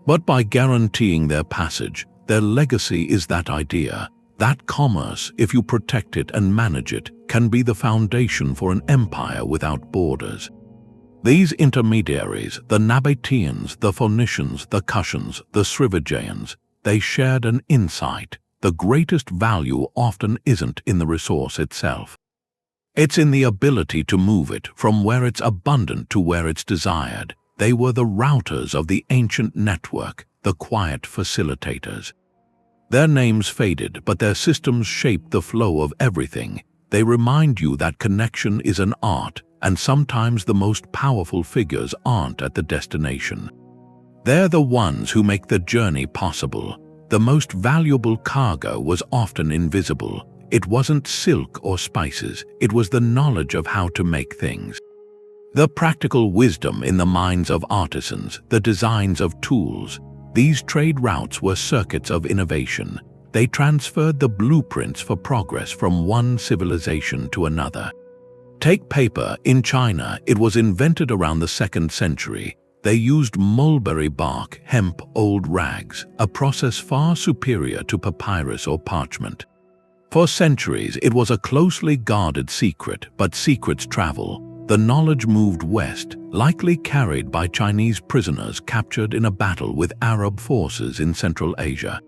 but by guaranteeing their passage. Their legacy is that idea. That commerce, if you protect it and manage it, can be the foundation for an empire without borders. These intermediaries, the Nabateans, the Phoenicians, the Kushans, the Srivijayans, they shared an insight. The greatest value often isn't in the resource itself. It's in the ability to move it from where it's abundant to where it's desired. They were the routers of the ancient network, the quiet facilitators. Their names faded, but their systems shaped the flow of everything. They remind you that connection is an art, and sometimes the most powerful figures aren't at the destination. They're the ones who make the journey possible. The most valuable cargo was often invisible. It wasn't silk or spices, it was the knowledge of how to make things. The practical wisdom in the minds of artisans, the designs of tools. These trade routes were circuits of innovation. They transferred the blueprints for progress from one civilization to another. Take paper. In China, it was invented around the 2nd century. They used mulberry bark, hemp, old rags, a process far superior to papyrus or parchment. For centuries, it was a closely guarded secret, but secrets travel. The knowledge moved west, likely carried by Chinese prisoners captured in a battle with Arab forces in Central Asia.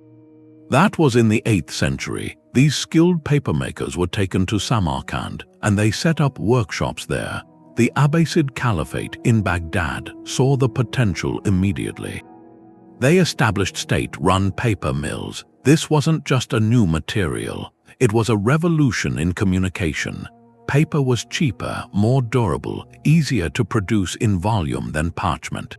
That was in the 8th century. These skilled papermakers were taken to Samarkand, and they set up workshops there. The Abbasid Caliphate in Baghdad saw the potential immediately. They established state-run paper mills. This wasn't just a new material. It was a revolution in communication. Paper was cheaper, more durable, easier to produce in volume than parchment.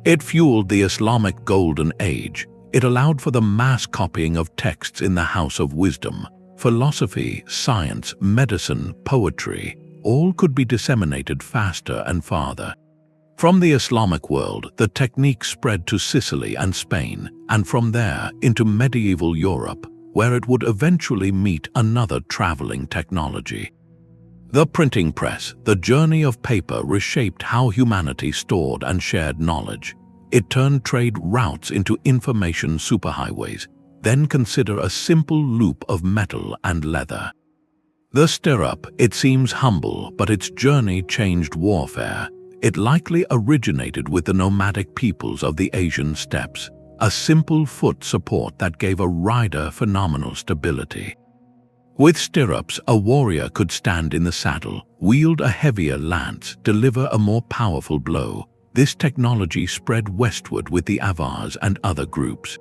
It fueled the Islamic Golden Age. It allowed for the mass copying of texts in the House of Wisdom. Philosophy, science, medicine, poetry, all could be disseminated faster and farther. From the Islamic world, the technique spread to Sicily and Spain, and from there into medieval Europe, where it would eventually meet another traveling technology. The printing press, the journey of paper, reshaped how humanity stored and shared knowledge. It turned trade routes into information superhighways. Then consider a simple loop of metal and leather. The stirrup, it seems humble, but its journey changed warfare. It likely originated with the nomadic peoples of the Asian steppes, a simple foot support that gave a rider phenomenal stability. With stirrups, a warrior could stand in the saddle, wield a heavier lance, deliver a more powerful blow. This technology spread westward with the Avars and other groups.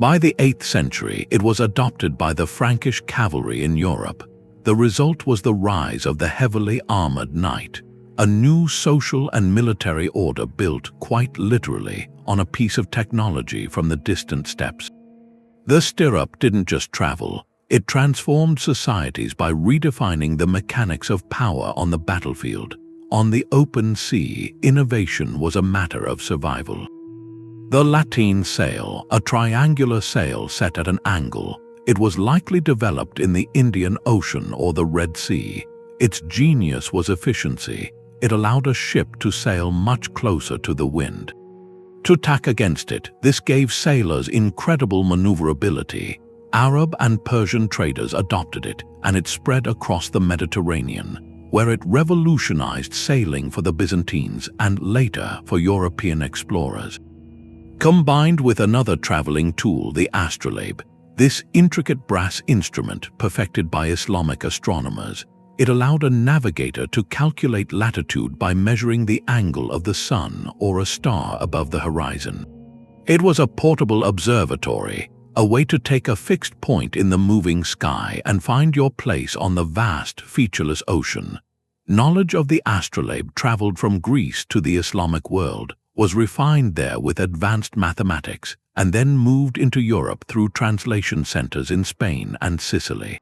By the 8th century, it was adopted by the Frankish cavalry in Europe. The result was the rise of the heavily armored knight, a new social and military order built, quite literally, on a piece of technology from the distant steppes. The stirrup didn't just travel. It transformed societies by redefining the mechanics of power on the battlefield. On the open sea, innovation was a matter of survival. The lateen sail, a triangular sail set at an angle, it was likely developed in the Indian Ocean or the Red Sea. Its genius was efficiency. It allowed a ship to sail much closer to the wind. To tack against it, this gave sailors incredible maneuverability. Arab and Persian traders adopted it, and it spread across the Mediterranean, where it revolutionized sailing for the Byzantines and later for European explorers. Combined with another traveling tool, the astrolabe, this intricate brass instrument perfected by Islamic astronomers, it allowed a navigator to calculate latitude by measuring the angle of the sun or a star above the horizon. It was a portable observatory, a way to take a fixed point in the moving sky and find your place on the vast, featureless ocean. Knowledge of the astrolabe traveled from Greece to the Islamic world, was refined there with advanced mathematics, and then moved into Europe through translation centers in Spain and Sicily.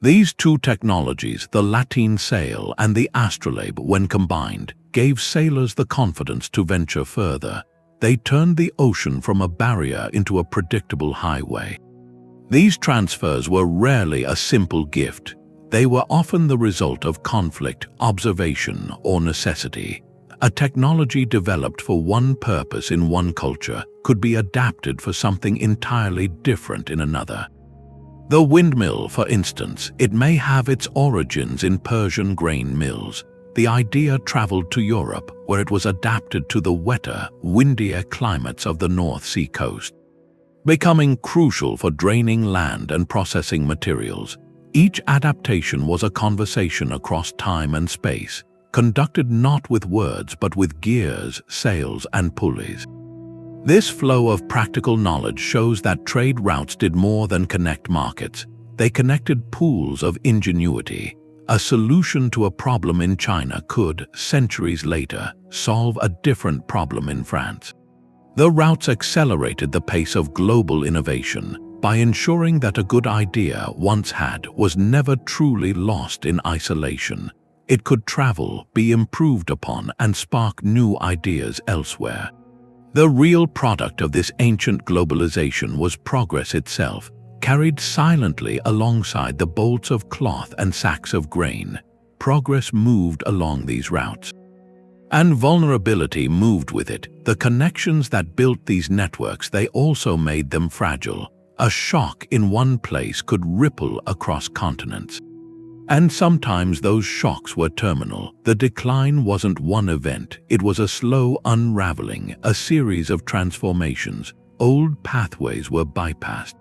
These two technologies, the lateen sail and the astrolabe, when combined, gave sailors the confidence to venture further. They turned the ocean from a barrier into a predictable highway. These transfers were rarely a simple gift. They were often the result of conflict, observation, or necessity. A technology developed for one purpose in one culture could be adapted for something entirely different in another. The windmill, for instance, it may have its origins in Persian grain mills. The idea traveled to Europe, where it was adapted to the wetter, windier climates of the North Sea coast. Becoming crucial for draining land and processing materials, each adaptation was a conversation across time and space, conducted not with words but with gears, sails, and pulleys. This flow of practical knowledge shows that trade routes did more than connect markets. They connected pools of ingenuity. A solution to a problem in China could, centuries later, solve a different problem in France. The routes accelerated the pace of global innovation by ensuring that a good idea once had was never truly lost in isolation. it could travel, be improved upon, and spark new ideas elsewhere. The real product of this ancient globalization was progress itself, carried silently alongside the bolts of cloth and sacks of grain. Progress moved along these routes. And vulnerability moved with it. The connections that built these networks, they also made them fragile. A shock in one place could ripple across continents. And sometimes those shocks were terminal. The decline wasn't one event, it was a slow unraveling, a series of transformations. Old pathways were bypassed.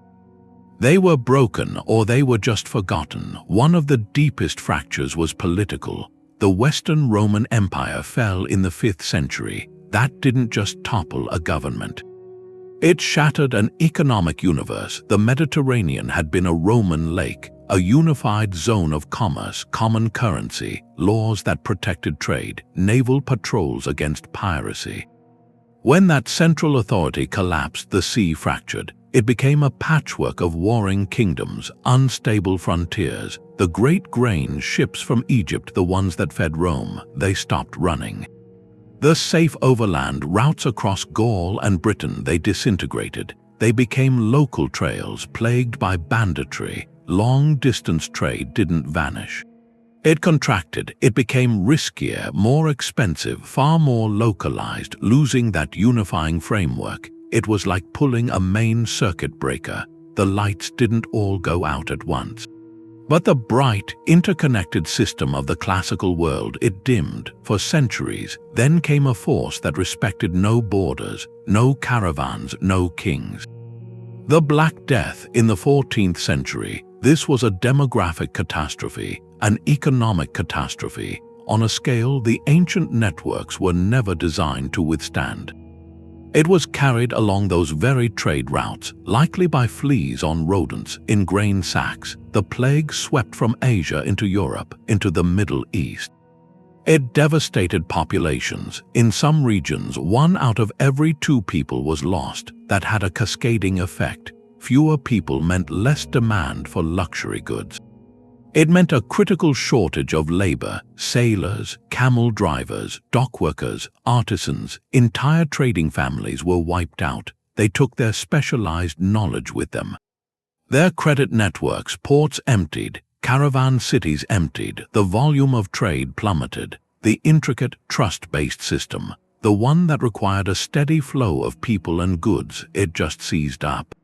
They were broken, or they were just forgotten. One of the deepest fractures was political. The Western Roman Empire fell in the 5th century. That didn't just topple a government. It shattered an economic universe. The Mediterranean had been a Roman lake, a unified zone of commerce, common currency, laws that protected trade, naval patrols against piracy. When that central authority collapsed, the sea fractured. It became a patchwork of warring kingdoms, unstable frontiers. The great grain ships from Egypt, the ones that fed Rome, they stopped running. The safe overland routes across Gaul and Britain, they disintegrated. They became local trails plagued by banditry. Long-distance trade didn't vanish. It contracted. It became riskier, more expensive, far more localized, losing that unifying framework. It was like pulling a main circuit breaker. The lights didn't all go out at once. But the bright, interconnected system of the classical world, it dimmed for centuries. Then came a force that respected no borders, no caravans, no kings. The Black Death in the 14th century. This was a demographic catastrophe, an economic catastrophe, on a scale the ancient networks were never designed to withstand. It was carried along those very trade routes, likely by fleas on rodents, in grain sacks. The plague swept from Asia into Europe, into the Middle East. It devastated populations. In some regions, 1 out of every 2 people was lost. That had a cascading effect. Fewer people meant less demand for luxury goods. It meant a critical shortage of labor, sailors, camel drivers, dock workers, artisans. Entire trading families were wiped out. They took their specialized knowledge with them. Their credit networks, ports emptied, caravan cities emptied, the volume of trade plummeted. The intricate, trust-based system, the one that required a steady flow of people and goods, it just seized up.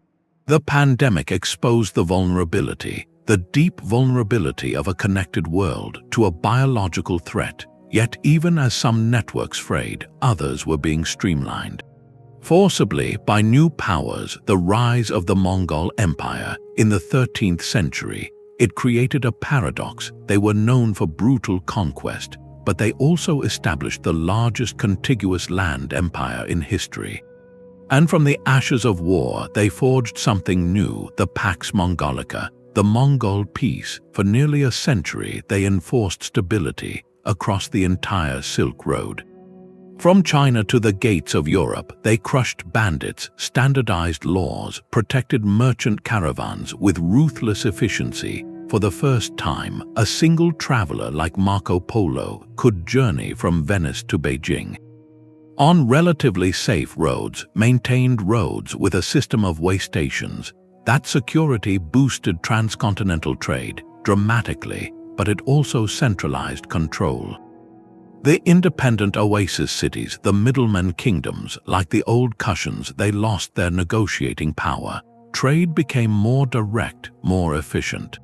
The pandemic exposed the vulnerability, the deep vulnerability of a connected world to a biological threat. Yet even as some networks frayed, others were being streamlined. Forcibly by new powers, the rise of the Mongol Empire in the 13th century, it created a paradox. They were known for brutal conquest, but they also established the largest contiguous land empire in history. And from the ashes of war, they forged something new, the Pax Mongolica, the Mongol peace. For nearly a century, they enforced stability across the entire Silk Road. From China to the gates of Europe, they crushed bandits, standardized laws, protected merchant caravans with ruthless efficiency. For the first time, a single traveler like Marco Polo could journey from Venice to Beijing. On relatively safe roads, maintained roads with a system of way stations, that security boosted transcontinental trade dramatically, but it also centralized control. The independent oasis cities, the middlemen kingdoms, like the old Kushans, they lost their negotiating power. Trade became more direct, more efficient,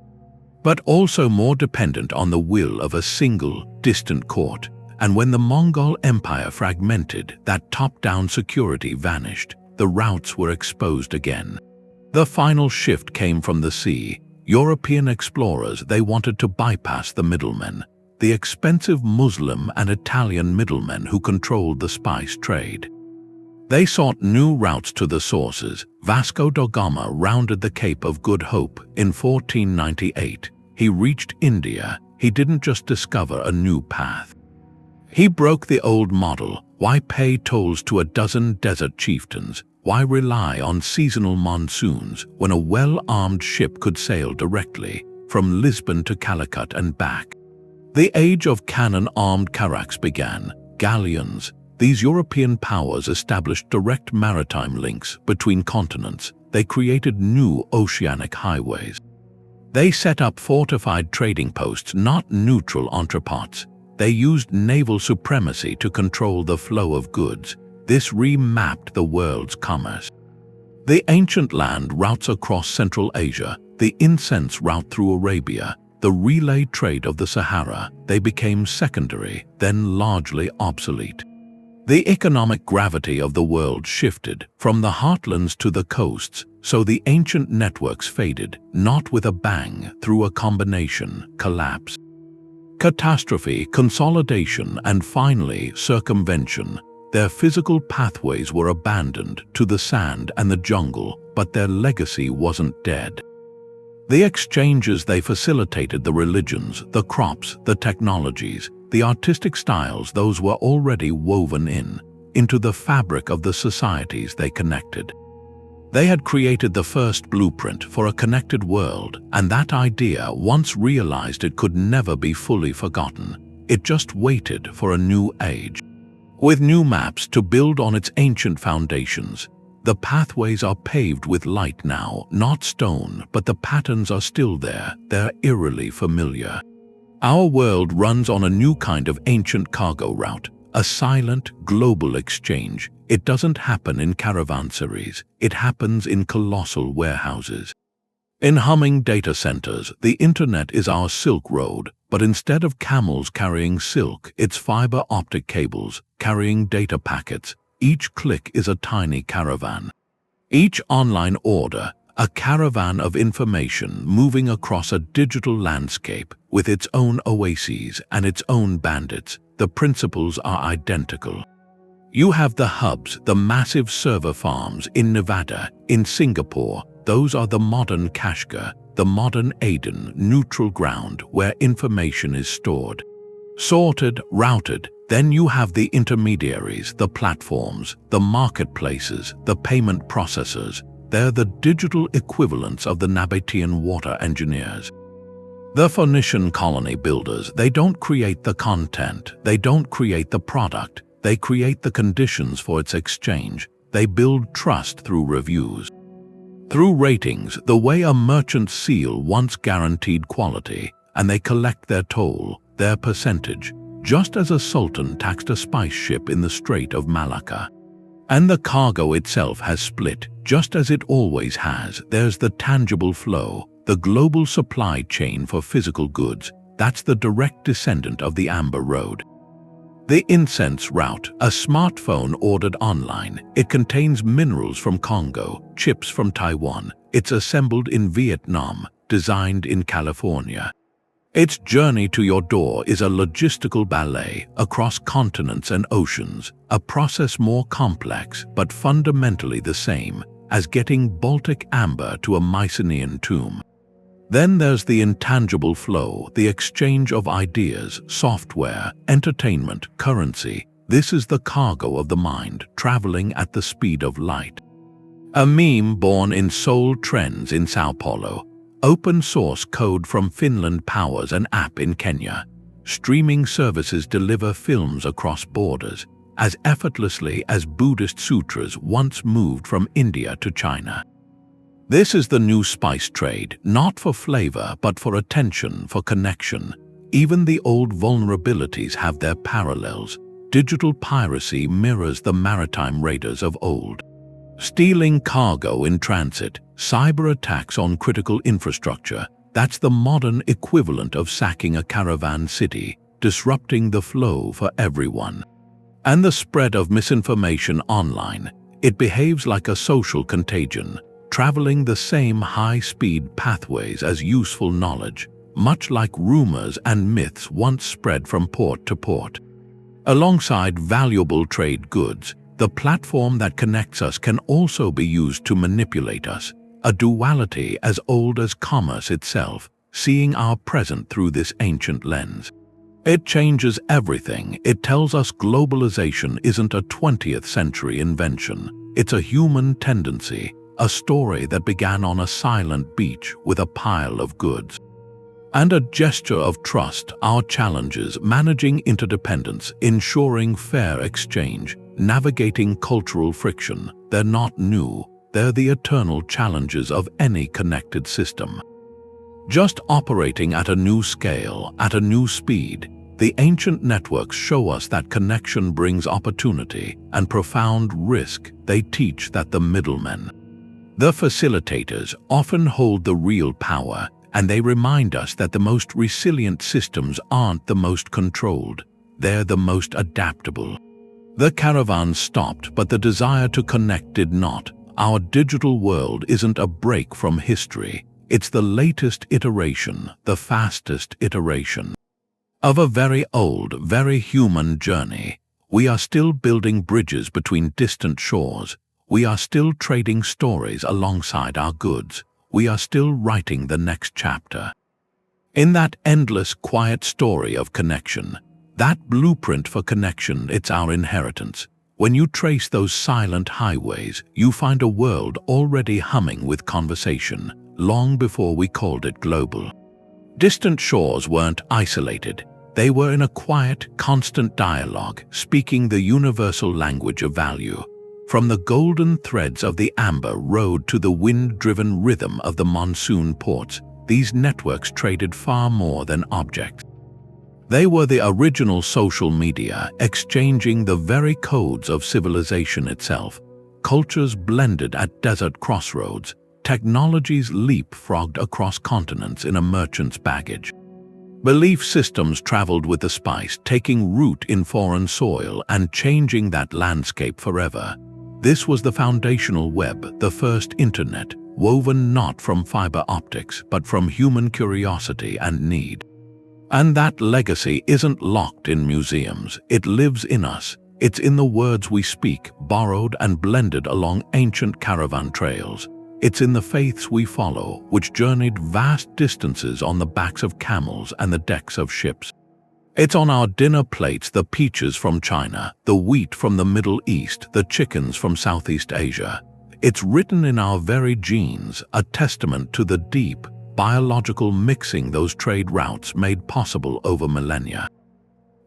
but also more dependent on the will of a single, distant court. And when the Mongol Empire fragmented, that top-down security vanished. The routes were exposed again. The final shift came from the sea. European explorers, they wanted to bypass the middlemen, the expensive Muslim and Italian middlemen who controlled the spice trade. They sought new routes to the sources. Vasco da Gama rounded the Cape of Good Hope in 1498. He reached India. He didn't just discover a new path. He broke the old model. Why pay tolls to a dozen desert chieftains? Why rely on seasonal monsoons when a well-armed ship could sail directly from Lisbon to Calicut and back? The age of cannon-armed carracks began. Galleons. These European powers established direct maritime links between continents. They created new oceanic highways. They set up fortified trading posts, not neutral entrepôts. They used naval supremacy to control the flow of goods. This remapped the world's commerce. The ancient land routes across Central Asia, the incense route through Arabia, the relay trade of the Sahara, they became secondary, then largely obsolete. The economic gravity of the world shifted from the heartlands to the coasts, so the ancient networks faded, not with a bang, through a combination, collapse. Catastrophe, consolidation, and finally circumvention. Their physical pathways were abandoned to the sand and the jungle, but their legacy wasn't dead. The exchanges they facilitated, the religions, the crops, the technologies, the artistic styles, those were already woven into the fabric of the societies they connected. They had created the first blueprint for a connected world, and that idea, once realized, it could never be fully forgotten. It just waited for a new age. With new maps to build on its ancient foundations, the pathways are paved with light now, not stone, but the patterns are still there. They're eerily familiar. Our world runs on a new kind of ancient cargo route, a silent, global exchange. It doesn't happen in caravanserais, it happens in colossal warehouses. In humming data centers, the internet is our Silk Road, but instead of camels carrying silk, it's fiber optic cables carrying data packets. Each click is a tiny caravan. Each online order, a caravan of information moving across a digital landscape with its own oases and its own bandits. The principles are identical. You have the hubs, the massive server farms in Nevada, in Singapore. Those are the modern Kashgar, the modern Aden, neutral ground where information is stored. Sorted, routed. Then you have the intermediaries, the platforms, the marketplaces, the payment processors. They're the digital equivalents of the Nabatean water engineers. The Phoenician colony builders, they don't create the content, they don't create the product, they create the conditions for its exchange. They build trust through reviews. Through ratings, the way a merchant seal once guaranteed quality, and they collect their toll, their percentage, just as a sultan taxed a spice ship in the Strait of Malacca. And the cargo itself has split, just as it always has. There's the tangible flow, the global supply chain for physical goods. That's the direct descendant of the Amber Road. The Incense route, a smartphone ordered online. It contains minerals from Congo, chips from Taiwan. It's assembled in Vietnam, designed in California. Its journey to your door is a logistical ballet across continents and oceans, a process more complex but fundamentally the same as getting Baltic amber to a Mycenaean tomb. Then there's the intangible flow, the exchange of ideas, software, entertainment, currency. This is the cargo of the mind, traveling at the speed of light. A meme born in Seoul trends in Sao Paulo. Open source code from Finland powers an app in Kenya. Streaming services deliver films across borders as effortlessly as Buddhist sutras once moved from India to China. This is the new spice trade, not for flavor but for attention, for connection. Even the old vulnerabilities have their parallels. Digital piracy mirrors the maritime raiders of old. Stealing cargo in transit, cyber attacks on critical infrastructure, that's the modern equivalent of sacking a caravan city, disrupting the flow for everyone. And the spread of misinformation online, it behaves like a social contagion, traveling the same high-speed pathways as useful knowledge, much like rumors and myths once spread from port to port. Alongside valuable trade goods, the platform that connects us can also be used to manipulate us, a duality as old as commerce itself, seeing our present through this ancient lens. It changes everything. It tells us globalization isn't a 20th century invention. It's a human tendency, a story that began on a silent beach with a pile of goods. And a gesture of trust, our challenges, managing interdependence, ensuring fair exchange, navigating cultural friction, they're not new, they're the eternal challenges of any connected system. Just operating at a new scale, at a new speed, the ancient networks show us that connection brings opportunity and profound risk. They teach that the middlemen, the facilitators, often hold the real power, and they remind us that the most resilient systems aren't the most controlled, they're the most adaptable. The caravan stopped, but the desire to connect did not. Our digital world isn't a break from history, it's the latest iteration, the fastest iteration of a very old, very human journey. We are still building bridges between distant shores. We are still trading stories alongside our goods. We are still writing the next chapter. In that endless, quiet story of connection, that blueprint for connection, it's our inheritance. When you trace those silent highways, you find a world already humming with conversation, long before we called it global. Distant shores weren't isolated. They were in a quiet, constant dialogue, speaking the universal language of value. From the golden threads of the amber road to the wind-driven rhythm of the monsoon ports, these networks traded far more than objects. They were the original social media, exchanging the very codes of civilization itself. Cultures blended at desert crossroads, technologies leapfrogged across continents in a merchant's baggage. Belief systems traveled with the spice, taking root in foreign soil and changing that landscape forever. This was the foundational web, the first internet, woven not from fiber optics, but from human curiosity and need. And that legacy isn't locked in museums, it lives in us. It's in the words we speak, borrowed and blended along ancient caravan trails. It's in the faiths we follow, which journeyed vast distances on the backs of camels and the decks of ships. It's on our dinner plates, the peaches from China, the wheat from the Middle East, the chickens from Southeast Asia. It's written in our very genes, a testament to the deep, biological mixing those trade routes made possible over millennia.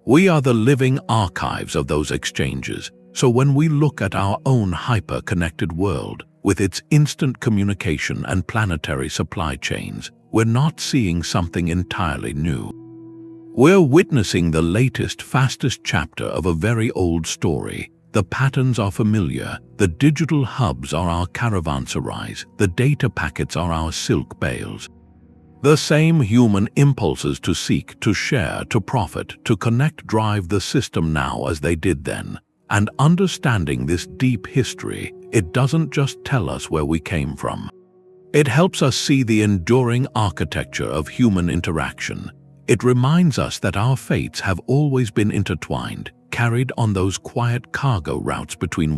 We are the living archives of those exchanges, so when we look at our own hyper-connected world, with its instant communication and planetary supply chains, we're not seeing something entirely new. We're witnessing the latest, fastest chapter of a very old story. The patterns are familiar, the digital hubs are our caravanserais, the data packets are our silk bales. The same human impulses to seek, to share, to profit, to connect drive the system now as they did then. And understanding this deep history, it doesn't just tell us where we came from. It helps us see the enduring architecture of human interaction. It reminds us that our fates have always been intertwined, carried on those quiet cargo routes between